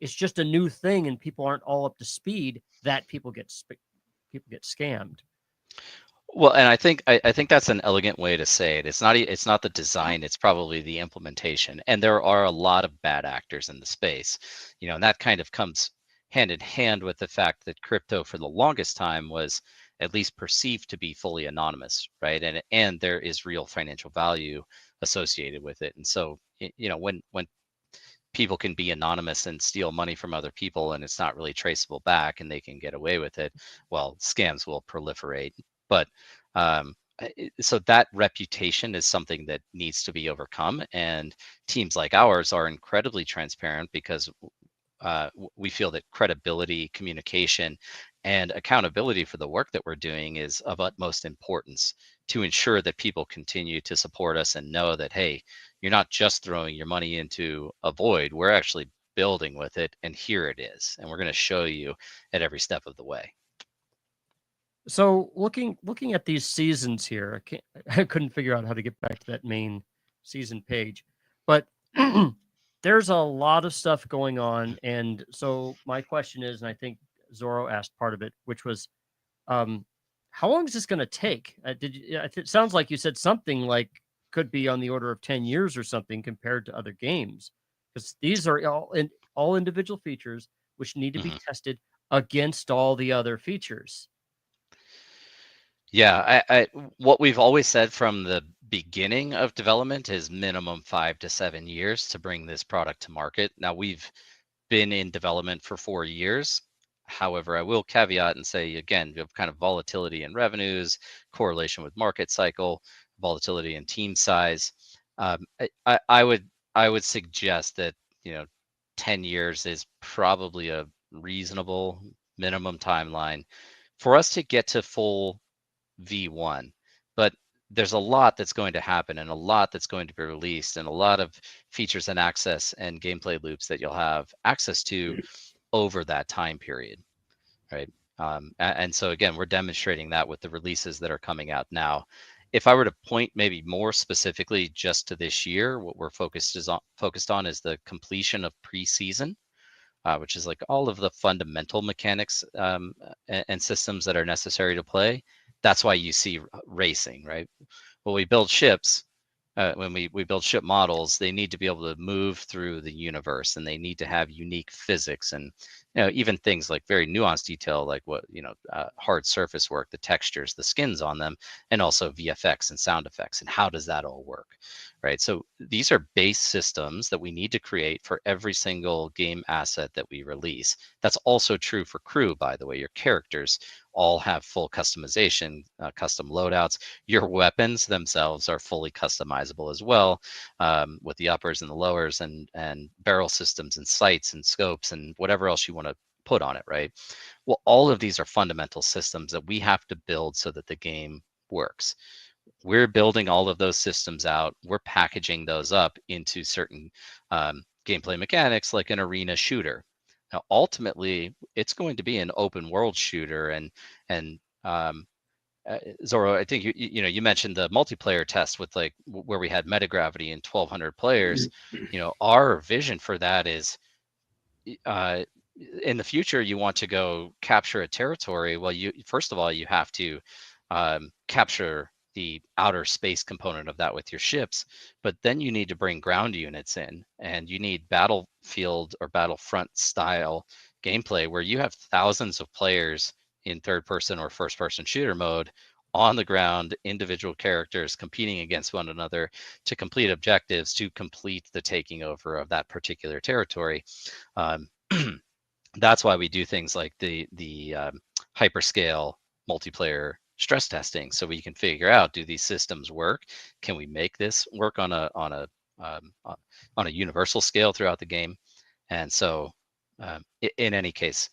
it's just a new thing and people aren't all up to speed that people get scammed. Well, and I think that's an elegant way to say it. It's not the design, it's probably the implementation. And there are a lot of bad actors in the space, and that kind of comes hand in hand with the fact that crypto for the longest time was at least perceived to be fully anonymous, right? And there is real financial value associated with it. And so, when people can be anonymous and steal money from other people and it's not really traceable back and they can get away with it, well, scams will proliferate. But so that reputation is something that needs to be overcome, and teams like ours are incredibly transparent because we feel that credibility, communication, and accountability for the work that we're doing is of utmost importance to ensure that people continue to support us and know that, hey, you're not just throwing your money into a void, we're actually building with it, and here it is, and we're going to show you at every step of the way. So looking at these seasons here, I couldn't figure out how to get back to that main season page, but there's a lot of stuff going on. And so my question is, and I think Zorro asked part of it, which was, how long is this going to take? It sounds like you said something like could be on the order of 10 years or something compared to other games, because these are all individual features which need to be tested against all the other features. Yeah, what we've always said from the beginning of development is minimum 5 to 7 years to bring this product to market. Now, we've been in development for 4 years. However, I will caveat and say, again, you have kind of volatility in revenues, correlation with market cycle, volatility in team size. I would suggest that 10 years is probably a reasonable minimum timeline for us to get to full V1. But there's a lot that's going to happen and a lot that's going to be released and a lot of features and access and gameplay loops that you'll have access to over that time period, right? And so again, we're demonstrating that with the releases that are coming out now. If I were to point maybe more specifically just to this year, what we're focused on is the completion of preseason, which is like all of the fundamental mechanics and systems that are necessary to play. That's why you see racing, right? Well, we build ships. When we build ship models, they need to be able to move through the universe, and they need to have unique physics, and even things like very nuanced detail, like what hard surface work, the textures, the skins on them, and also VFX and sound effects. And how does that all work, right? So these are base systems that we need to create for every single game asset that we release. That's also true for crew, by the way. Your characters all have full customization, custom loadouts. Your weapons themselves are fully customizable as well, with the uppers and the lowers and barrel systems and sights and scopes and whatever else you want to put on it, right? Well, all of these are fundamental systems that we have to build so that the game works. We're building all of those systems out. We're packaging those up into certain gameplay mechanics, like an arena shooter. Now, ultimately, it's going to be an open world shooter, and Zorro, I think you mentioned the multiplayer test with like where we had metagravity and 1,200 players. Our vision for that is, in the future, you want to go capture a territory. Well, first of all, you have to capture the outer space component of that with your ships, but then you need to bring ground units in, and you need battlefield or battlefront style gameplay where you have thousands of players in third person or first person shooter mode on the ground, individual characters competing against one another to complete objectives, to complete the taking over of that particular territory. That's why we do things like the hyperscale multiplayer stress testing, so we can figure out, do these systems work? Can we make this work on a universal scale throughout the game? And so, in any case,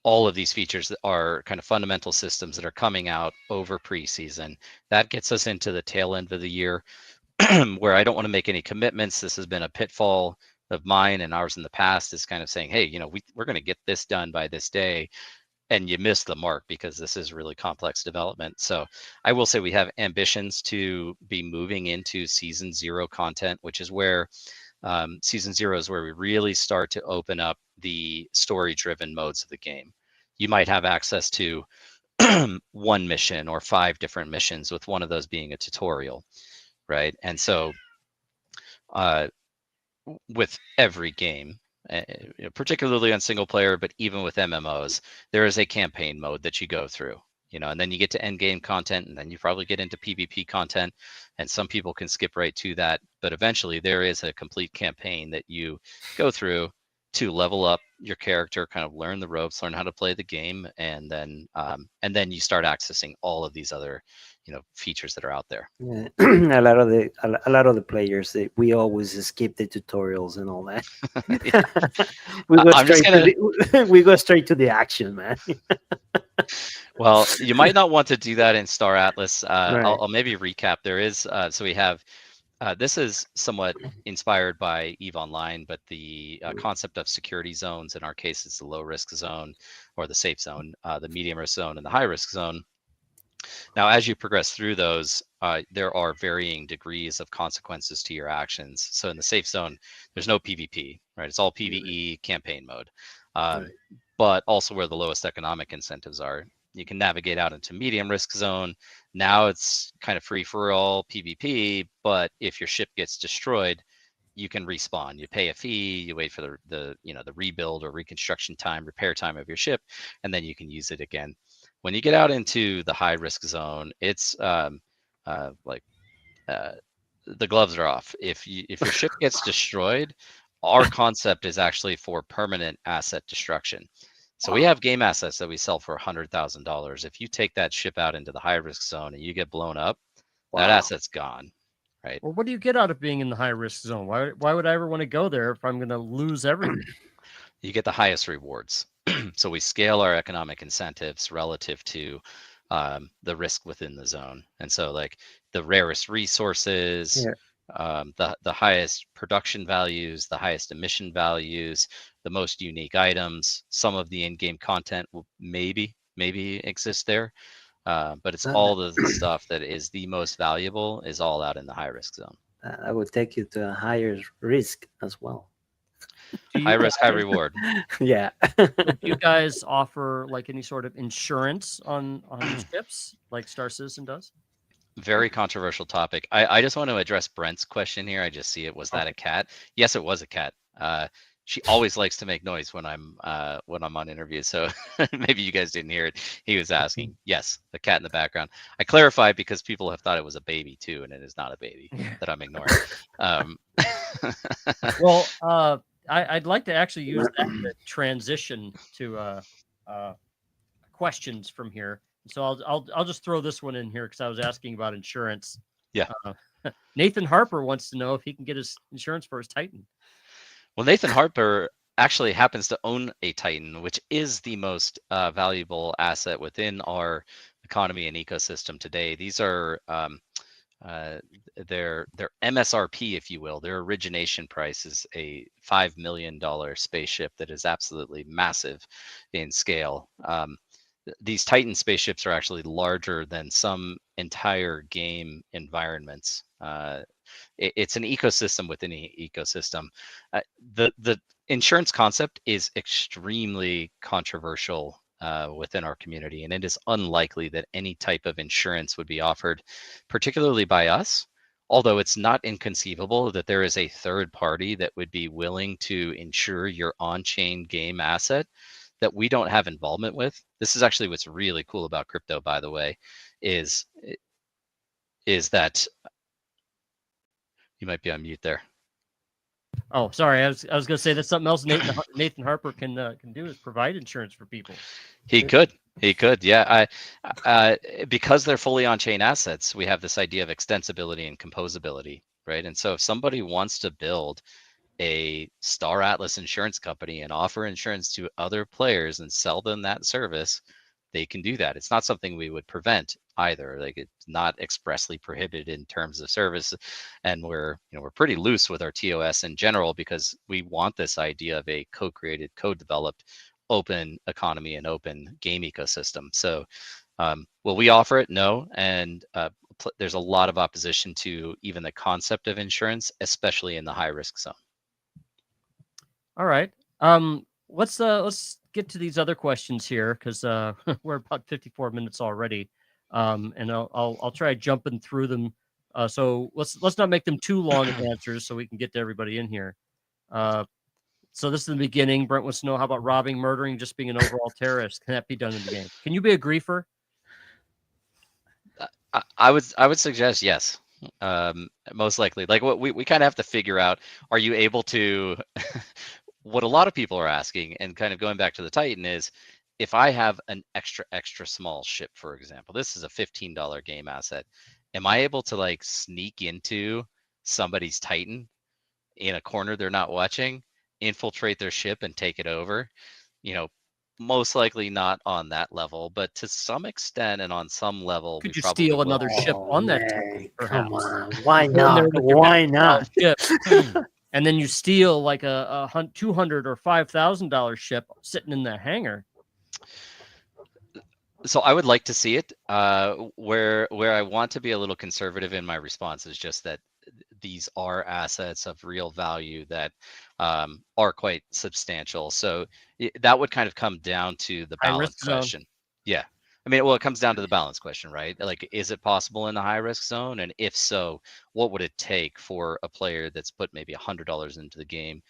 all of these features are kind of fundamental systems that are coming out over preseason. That gets us into the tail end of the year, where I don't want to make any commitments. This has been a pitfall of mine and ours in the past is kind of saying, hey, we're going to get this done by this day, and you miss the mark because this is really complex development. So I will say we have ambitions to be moving into season 0 content, which is where season 0 is where we really start to open up the story-driven modes of the game. You might have access to one mission or 5 different missions, with one of those being a tutorial, right? And so with every game, particularly on single player, but even with MMOs, there is a campaign mode that you go through, and then you get to end game content, and then you probably get into PvP content, and some people can skip right to that. But eventually there is a complete campaign that you go through to level up your character, kind of learn the ropes, learn how to play the game, and then you start accessing all of these other features that are out there. Yeah. a lot of the players, we always skip the tutorials and all that. We go straight to the action, man. Well, you might not want to do that in Star Atlas. Right. I'll maybe recap. There is so we have this is somewhat inspired by EVE Online, but the concept of security zones, in our case, is the low risk zone or the safe zone, the medium risk zone, and the high risk zone. Now, as you progress through those, there are varying degrees of consequences to your actions. So in the safe zone, there's no PvP, right? It's all PvE campaign mode, but also where the lowest economic incentives are. You can navigate out into medium risk zone. Now it's kind of free for all PvP, but if your ship gets destroyed, you can respawn. You pay a fee, you wait for the rebuild or reconstruction time, repair time of your ship, and then you can use it again. When you get out into the high risk zone, it's the gloves are off. If your ship gets destroyed, our concept is actually for permanent asset destruction. So we have game assets that we sell for $100,000. If you take that ship out into the high risk zone and you get blown up, that asset's gone, right? Well, what do you get out of being in the high risk zone? Why would I ever want to go there if I'm going to lose everything? You get the highest rewards. So we scale our economic incentives relative to the risk within the zone. And so like the rarest resources, the highest production values, the highest emission values, the most unique items, some of the in-game content will maybe exist there. But it's all the stuff that is the most valuable is all out in the high risk zone. I would take you to a higher risk as well. High risk, high reward. Yeah. Do you guys offer like any sort of insurance on ships like Star Citizen does? Very controversial topic. I just want to address Brent's question here. I just see it. Was that a cat? Yes, it was a cat. She always likes to make noise when I'm on interviews. So maybe you guys didn't hear it. He was asking. Yes, the cat in the background. I clarified because people have thought it was a baby too, and it is not a baby that I'm ignoring. Well, I'd like to actually use that to transition to questions from here. So I'll just throw this one in here because I was asking about insurance. Yeah. Nathan Harper wants to know if he can get his insurance for his Titan. Well, Nathan Harper actually happens to own a Titan, which is the most valuable asset within our economy and ecosystem today. These are their MSRP, if you will. Their origination price is a $5 million spaceship that is absolutely massive in scale. These Titan spaceships are actually larger than some entire game environments. It's an ecosystem within an ecosystem. The insurance concept is extremely controversial within our community, and it is unlikely that any type of insurance would be offered, particularly by us. Although it's not inconceivable that there is a third party that would be willing to insure your on-chain game asset that we don't have involvement with. This is actually what's really cool about crypto, by the way, is that you might be on mute there. Oh, sorry. I was going to say that's something else Nathan Harper can do is provide insurance for people. He could, yeah. Because they're fully on-chain assets, we have this idea of extensibility and composability, right? And so if somebody wants to build a Star Atlas insurance company and offer insurance to other players and sell them that service, they can do that. It's not something we would prevent. either. Like it's not expressly prohibited in terms of service, and we're pretty loose with our TOS in general because we want this idea of a co-created, co-developed, open economy and open game ecosystem. So, will we offer it? No, and there's a lot of opposition to even the concept of insurance, especially in the high risk zone. All right. Let's get to these other questions here because we're about 54 minutes already, and I'll try jumping through them. So let's not make them too long of answers so we can get to everybody in here. So this is the beginning. Brent wants to know, how about robbing, murdering, just being an overall terrorist? Can that be done in the game? Can you be a griefer? I would suggest yes. Most likely. Like what we kind of have to figure out, are you able to what a lot of people are asking, and kind of going back to the Titan, is if I have an extra small ship, for example, this is a $15 game asset, am I able to like sneak into somebody's Titan in a corner they're not watching, infiltrate their ship and take it over? Most likely not on that level, but to some extent and on some level, Could we you probably steal will. another ship on that man, Titan, perhaps? come on, why Go in there not? with your Why $50 not? ship, and then you steal like a $200 or $5,000 ship sitting in the hangar. So I would like to see it. Where I want to be a little conservative in my response is just that these are assets of real value that are quite substantial. So that would kind of come down to the High balance risk zone. question. Yeah. I mean, well, it comes down to the balance question, right? Like, is it possible in the high risk zone? And if so, what would it take for a player that's put maybe $100 into the game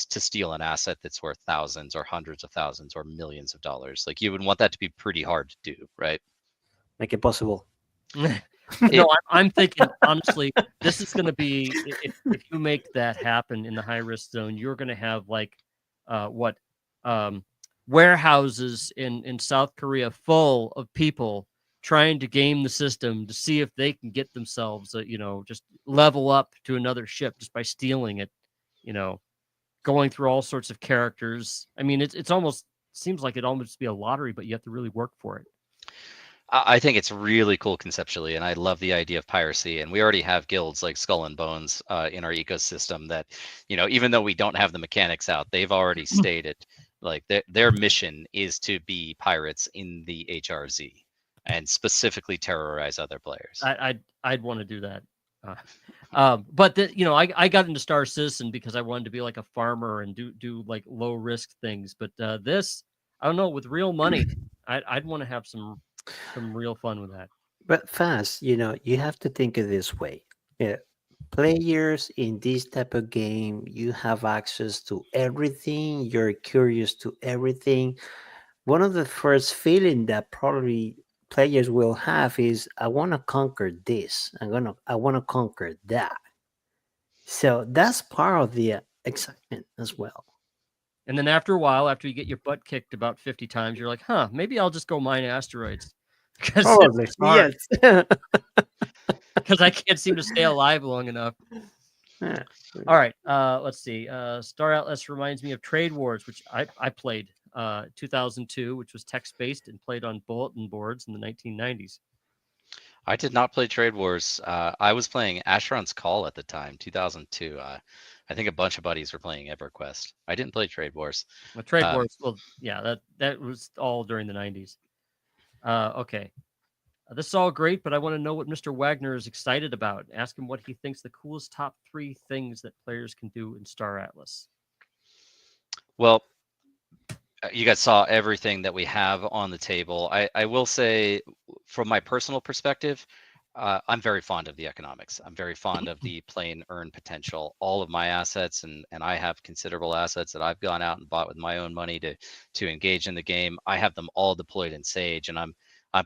to steal an asset that's worth thousands or hundreds of thousands or millions of dollars? Like, you would want that to be pretty hard to do, right? Make it possible. No, I'm thinking, honestly, this is going to be, if you make that happen in the high risk zone, you're going to have like warehouses in South Korea full of people trying to game the system to see if they can get themselves just level up to another ship just by stealing it, going through all sorts of characters. I mean, it's almost seems like it almost be a lottery, but you have to really work for it. I think it's really cool conceptually, and I love the idea of piracy. And we already have guilds like Skull and Bones in our ecosystem that, even though we don't have the mechanics out, they've already stated like their mission is to be pirates in the HRZ and specifically terrorize other players. I'd want to do that. But I got into Star Citizen because I wanted to be like a farmer and do like low risk things. But this, I don't know, with real money, I'd want to have some real fun with that. But fast, you have to think of this way. Yeah. Players in this type of game, you have access to everything. You're curious to everything. One of the first feeling that probably players will have is, I want to conquer this. I want to conquer that. So that's part of the excitement as well. And then after a while, after you get your butt kicked about 50 times, you're like, maybe I'll just go mine asteroids. Probably, yes. Because I can't seem to stay alive long enough. Yeah. All right, let's see. Star Atlas reminds me of Trade Wars, which I played 2002, which was text-based and played on bulletin boards in the 1990s. I did not play Trade Wars. I was playing Asheron's Call at the time, 2002. I think a bunch of buddies were playing EverQuest. I didn't play Trade Wars. Well, Trade Wars, well, yeah, that was all during the 90s. Okay. This is all great, but I want to know what Mr. Wagner is excited about. Ask him what he thinks the coolest top 3 things that players can do in Star Atlas. Well, you guys saw everything that we have on the table. I will say, from my personal perspective, I'm very fond of the economics. I'm very fond of the play and earn potential. All of my assets, and I have considerable assets that I've gone out and bought with my own money to engage in the game. I have them all deployed in Sage, and I'm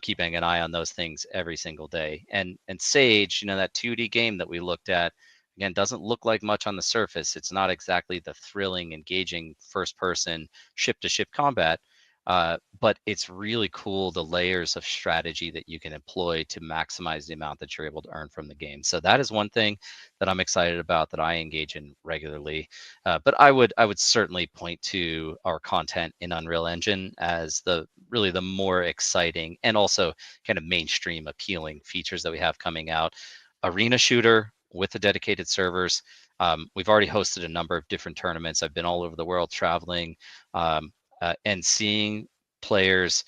keeping an eye on those things every single day. And Sage, that 2D game that we looked at, again, doesn't look like much on the surface. It's not exactly the thrilling, engaging first-person ship-to-ship combat. but it's really cool the layers of strategy that you can employ to maximize the amount that you're able to earn from the game. So that is one thing that I'm excited about, that I engage in regularly. But I would certainly point to our content in Unreal Engine as really the more exciting and also kind of mainstream appealing features that we have coming out. Arena shooter with the dedicated servers. We've already hosted a number of different tournaments. I've been all over the world traveling, and seeing players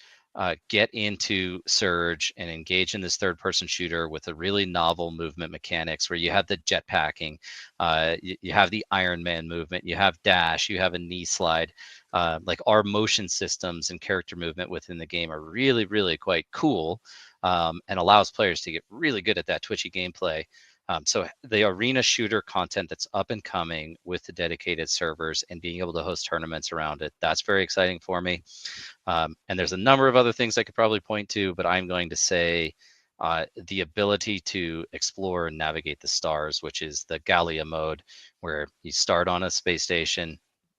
get into Surge and engage in this third-person shooter with a really novel movement mechanics, where you have the jetpacking, you have the Iron Man movement, you have dash, you have a knee slide. Like, our motion systems and character movement within the game are really, really quite cool, and allows players to get really good at that twitchy gameplay. So the arena shooter content that's up and coming with the dedicated servers and being able to host tournaments around it, that's very exciting for me. And there's a number of other things I could probably point to, but I'm going to say the ability to explore and navigate the stars, which is the Gallia mode, where you start on a space station,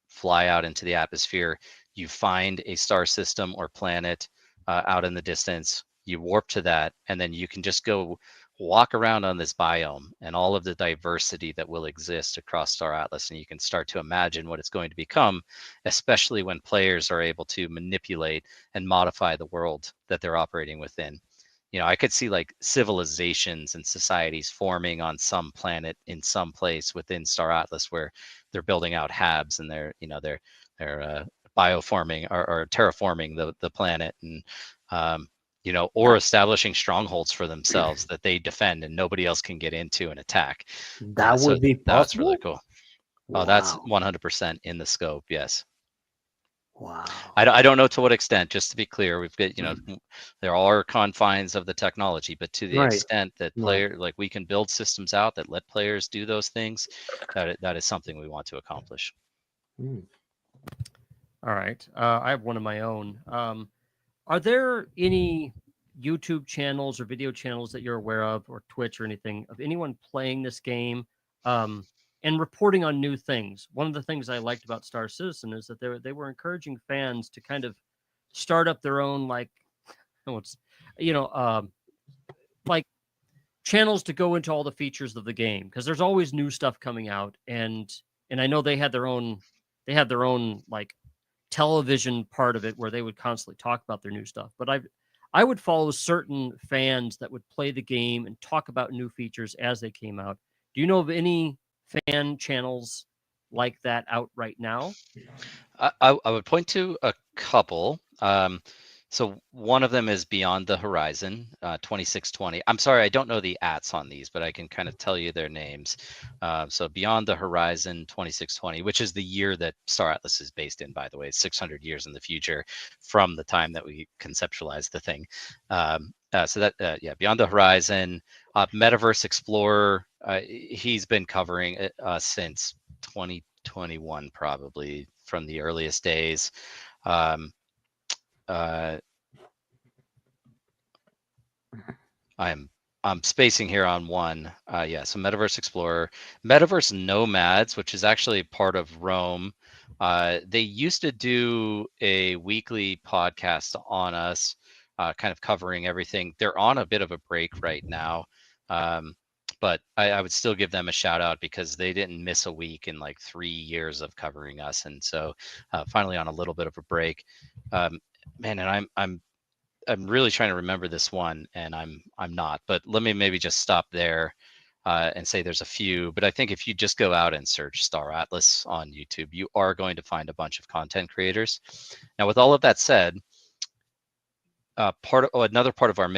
fly out into the atmosphere, you find a star system or planet out in the distance, you warp to that, and then you can just go walk around on this biome and all of the diversity that will exist across Star Atlas, and you can start to imagine what it's going to become, especially when players are able to manipulate and modify the world that they're operating within. I could see like civilizations and societies forming on some planet in some place within Star Atlas, where they're building out habs and they're bioforming or terraforming the planet, and or establishing strongholds for themselves that they defend and nobody else can get into and attack. That So would be that's really possible. cool. Oh, that's Wow. 100% in the scope. Yes. Wow. I don't know to what extent, just to be clear, we've got, there are confines of the technology, but to the Right. extent that Right. like we can build systems out that let players do those things, that is something we want to accomplish. Mm. All right. I have one of my own. Are there any YouTube channels or video channels that you're aware of, or Twitch or anything, of anyone playing this game and reporting on new things? One of the things I liked about Star Citizen is that they were encouraging fans to kind of start up their own, like, like channels to go into all the features of the game, because there's always new stuff coming out, and I know they had their own like television part of it where they would constantly talk about their new stuff. But I would follow certain fans that would play the game and talk about new features as they came out. Do you know of any fan channels like that out right now? I would point to a couple. So one of them is Beyond the Horizon, 2620. I'm sorry, I don't know the ats on these, but I can kind of tell you their names. So Beyond the Horizon 2620, which is the year that Star Atlas is based in, by the way, 600 years in the future from the time that we conceptualized the thing. Beyond the Horizon, Metaverse Explorer, he's been covering it since 2021, probably from the earliest days. I'm spacing here on one. So Metaverse Explorer, Metaverse Nomads, which is actually part of Rome. They used to do a weekly podcast on us, kind of covering everything. They're on a bit of a break right now. But I would still give them a shout out, because they didn't miss a week in like 3 years of covering us, and so finally on a little bit of a break. Man, and I'm really trying to remember this one, and I'm not. But let me maybe just stop there and say there's a few. But I think if you just go out and search Star Atlas on YouTube, you are going to find a bunch of content creators. Now, with all of that said, another part of our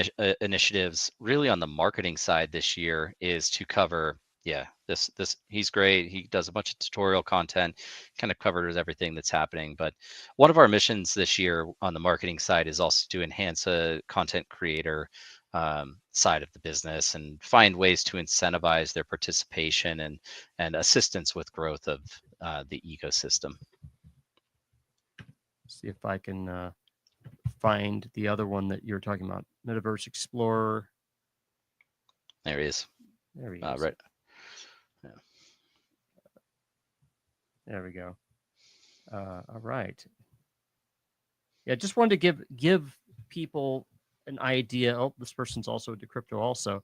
initiatives, really on the marketing side this year, is to cover. This he's great. He does a bunch of tutorial content, kind of covers everything that's happening. But one of our missions this year on the marketing side is also to enhance a content creator side of the business and find ways to incentivize their participation and assistance with growth of the ecosystem. See if I can find the other one that you're talking about, Metaverse Explorer. There he is. There he is. Right. Yeah. There we go. All right. Yeah, just wanted to give people an idea. Oh, this person's also into crypto also.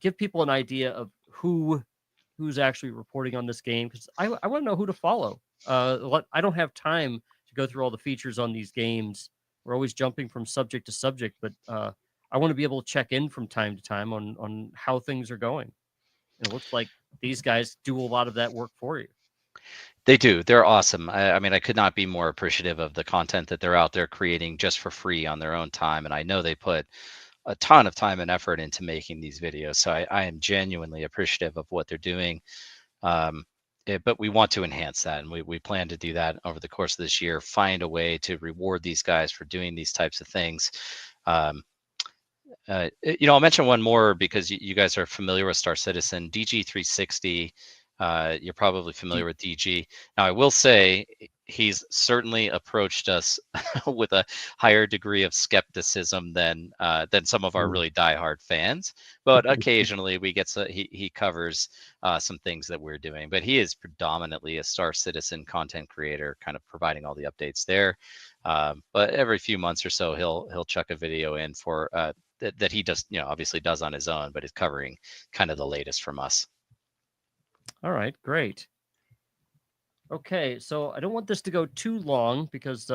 Give people an idea of who's actually reporting on this game, because I want to know who to follow. I don't have time to go through all the features on these games. We're always jumping from subject to subject, but I want to be able to check in from time to time on how things are going. And it looks like these guys do a lot of that work for you. They do. They're awesome. I mean, I could not be more appreciative of the content that they're out there creating just for free on their own time. And I know they put a ton of time and effort into making these videos. So I am genuinely appreciative of what they're doing. But we want to enhance that. And we plan to do that over the course of this year, find a way to reward these guys for doing these types of things. I'll mention one more because you guys are familiar with Star Citizen. DG360, you're probably familiar with DG. Now, I will say he's certainly approached us with a higher degree of skepticism than some of our really diehard fans. But occasionally we get he covers some things that we're doing. But he is predominantly a Star Citizen content creator, kind of providing all the updates there. But every few months or so, he'll chuck a video in for that he does, obviously does on his own, but is covering kind of the latest from us. All right, great. Okay, so I don't want this to go too long because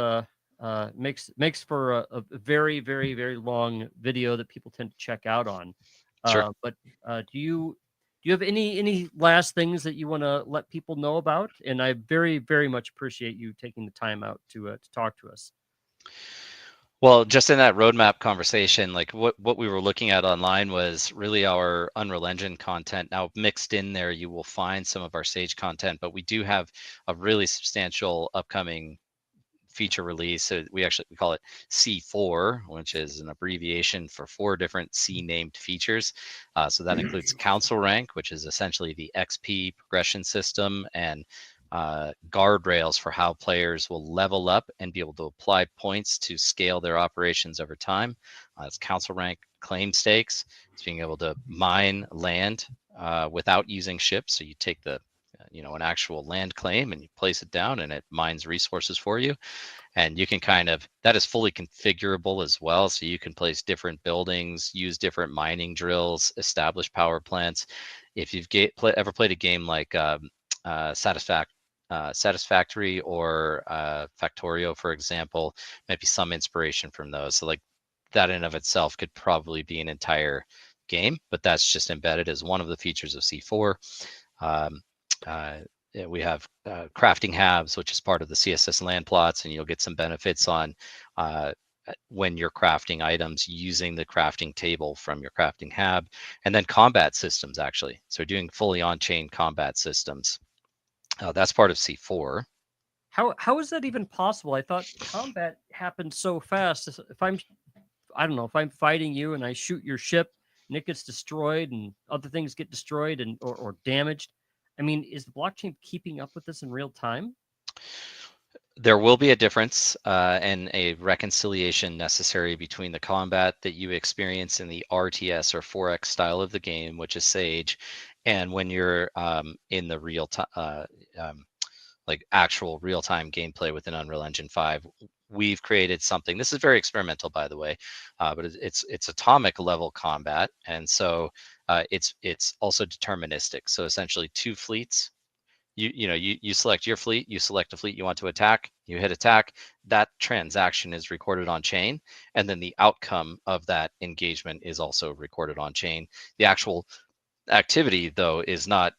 makes for a very, very, very long video that people tend to check out on. Sure. But do you have any last things that you want to let people know about? And I very, very much appreciate you taking the time out to talk to us. Well, just in that roadmap conversation, like what we were looking at online was really our Unreal Engine content. Now, mixed in there, you will find some of our Sage content, but we do have a really substantial upcoming feature release. So we call it C4, which is an abbreviation for 4 different C named features. So that includes Council Rank, which is essentially the XP progression system, and guardrails for how players will level up and be able to apply points to scale their operations over time. It's Council Rank claim stakes. It's being able to mine land without using ships. So you take an actual land claim and you place it down and it mines resources for you. And you can that is fully configurable as well. So you can place different buildings, use different mining drills, establish power plants. If you've ever played a game like Satisfactory or Factorio, for example, might be some inspiration from those. So like that in of itself could probably be an entire game, but that's just embedded as one of the features of C4. We have crafting halves, which is part of the CSS land plots, and you'll get some benefits on when you're crafting items using the crafting table from your crafting hab, and then combat systems actually. So doing fully on-chain combat systems. That's part of C4. How is that even possible? I thought combat happened so fast. If I don't know, if I'm fighting you and I shoot your ship and it gets destroyed and other things get destroyed or damaged, I mean, is the blockchain keeping up with this in real time? There will be a difference and a reconciliation necessary between the combat that you experience in the RTS or 4X style of the game, which is Sage, and when you're in the real time, like actual real-time gameplay within Unreal Engine 5. We've created something. This is very experimental, by the way, but it's atomic level combat, and so it's also deterministic. So essentially, 2 fleets. You select your fleet, you select a fleet you want to attack, you hit attack, that transaction is recorded on chain, and then the outcome of that engagement is also recorded on chain. The actual activity though it's not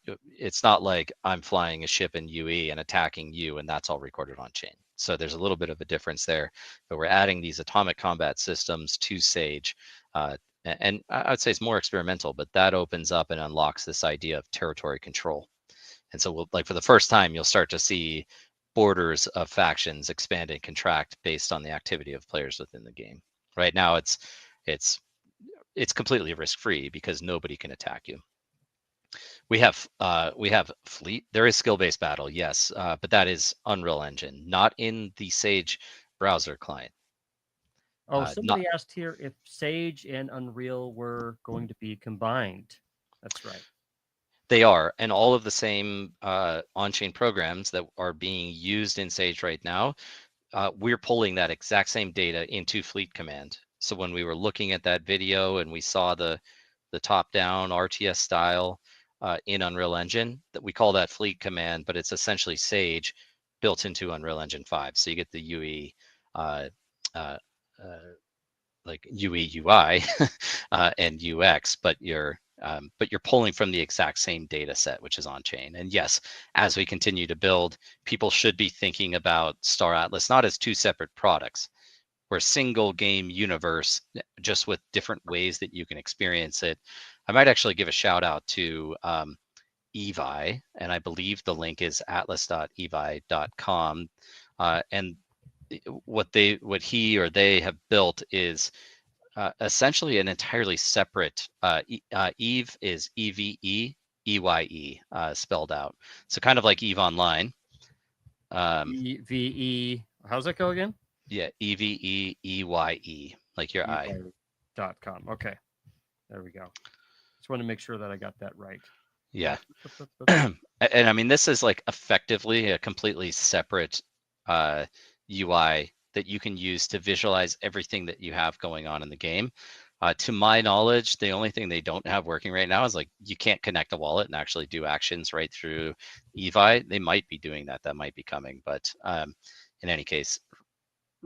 like I'm flying a ship in UE and attacking you and that's all recorded on chain. So there's a little bit of a difference there, but we're adding these atomic combat systems to Sage. And I would say it's more experimental, but that opens up and unlocks this idea of territory control. And so like for the first time, you'll start to see borders of factions expand and contract based on the activity of players within the game. Right now, it's completely risk-free because nobody can attack you. We have fleet. There is skill-based battle, yes, but that is Unreal Engine, not in the Sage browser client. Oh, somebody asked here if Sage and Unreal were going to be combined. That's right. They are, and all of the same on-chain programs that are being used in Sage right now we're pulling that exact same data into Fleet Command. So when we were looking at that video and we saw the top-down RTS style in Unreal Engine, that we call that Fleet Command, but it's essentially Sage built into Unreal Engine 5. So you get the UE, like UE, UI, and UX, but you're pulling from the exact same data set, which is on chain. And yes, as we continue to build, people should be thinking about Star Atlas not as two separate products. We're a single game universe, just with different ways that you can experience it. I might actually give a shout out to Evi, and I believe the link is atlas.evi.com. And what he or they have built is essentially an entirely separate. Eve is EVE, spelled out. So kind of like Eve Online. EVE. How's that go again? Yeah, EVEEYE, like your eye. .com. Okay, there we go. Just want to make sure that I got that right. Yeah. And I mean, this is like effectively a completely separate UI that you can use to visualize everything that you have going on in the game. To my knowledge, the only thing they don't have working right now is like you can't connect a wallet and actually do actions right through Evi. They might be doing that. That might be coming. But in any case,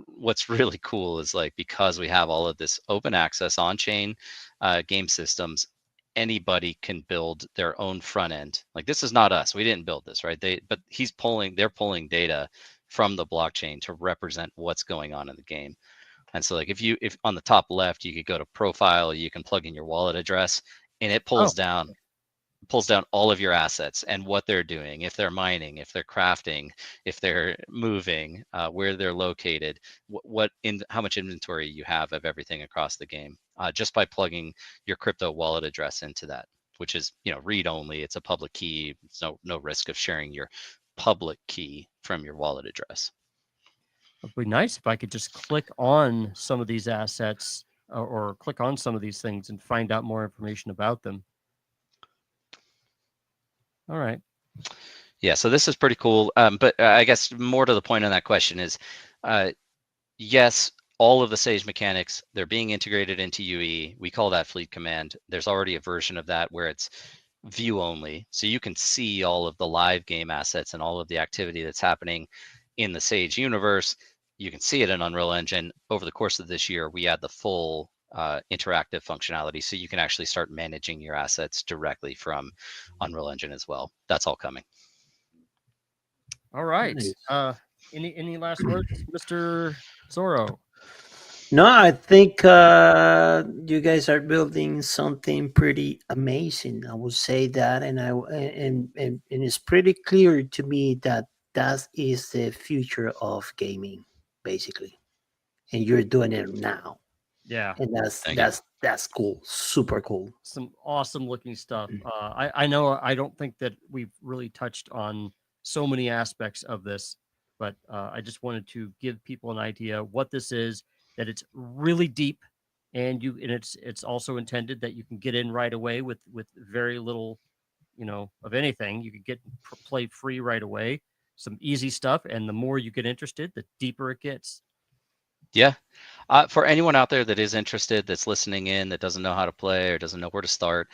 what's really cool is like, because we have all of this open access on-chain game systems, anybody can build their own front end. Like, this is not us. We didn't build this, right? But they're pulling data from the blockchain to represent what's going on in the game. And so like if on the top left, you could go to profile, you can plug in your wallet address, and it pulls down all of your assets and what they're doing, if they're mining, if they're crafting, if they're moving, where they're located, how much inventory you have of everything across the game, just by plugging your crypto wallet address into that, which is, read only. It's a public key. It's no risk of sharing your public key from your wallet address. It'd be nice if I could just click on some of these assets or click on some of these things and find out more information about them. All right. Yeah, so this is pretty cool. But I guess more to the point on that question is, yes, all of the Sage mechanics, they're being integrated into UE. We call that Fleet Command. There's already a version of that where it's view only. So you can see all of the live game assets and all of the activity that's happening in the Sage universe. You can see it in Unreal Engine. Over the course of this year, we add the full interactive functionality, so you can actually start managing your assets directly from Unreal Engine as well. That's all coming. All right. Nice. Any last words, Mr. Zorro? No, I think you guys are building something pretty amazing. I would say that, and it's pretty clear to me that that is the future of gaming, basically, and you're doing it now. Yeah, And that's cool, super cool. some awesome looking stuff. I know I don't think that we've really touched on so many aspects of this, but I just wanted to give people an idea what this is. That it's really deep, and it's also intended that you can get in right away with very little, of anything. You could play free right away. Some easy stuff, and the more you get interested, the deeper it gets. Yeah. For anyone out there that is interested, that's listening in, that doesn't know how to play or doesn't know where to start,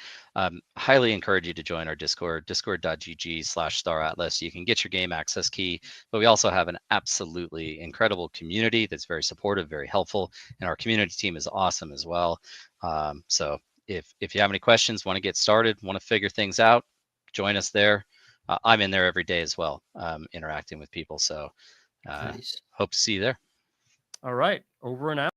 highly encourage you to join our Discord, discord.gg/staratlas. You can get your game access key, but we also have an absolutely incredible community that's very supportive, very helpful, and our community team is awesome as well. So if you have any questions, want to get started, want to figure things out, join us there. I'm in there every day as well, interacting with people. So Nice. hope to see you there. All right, over and out.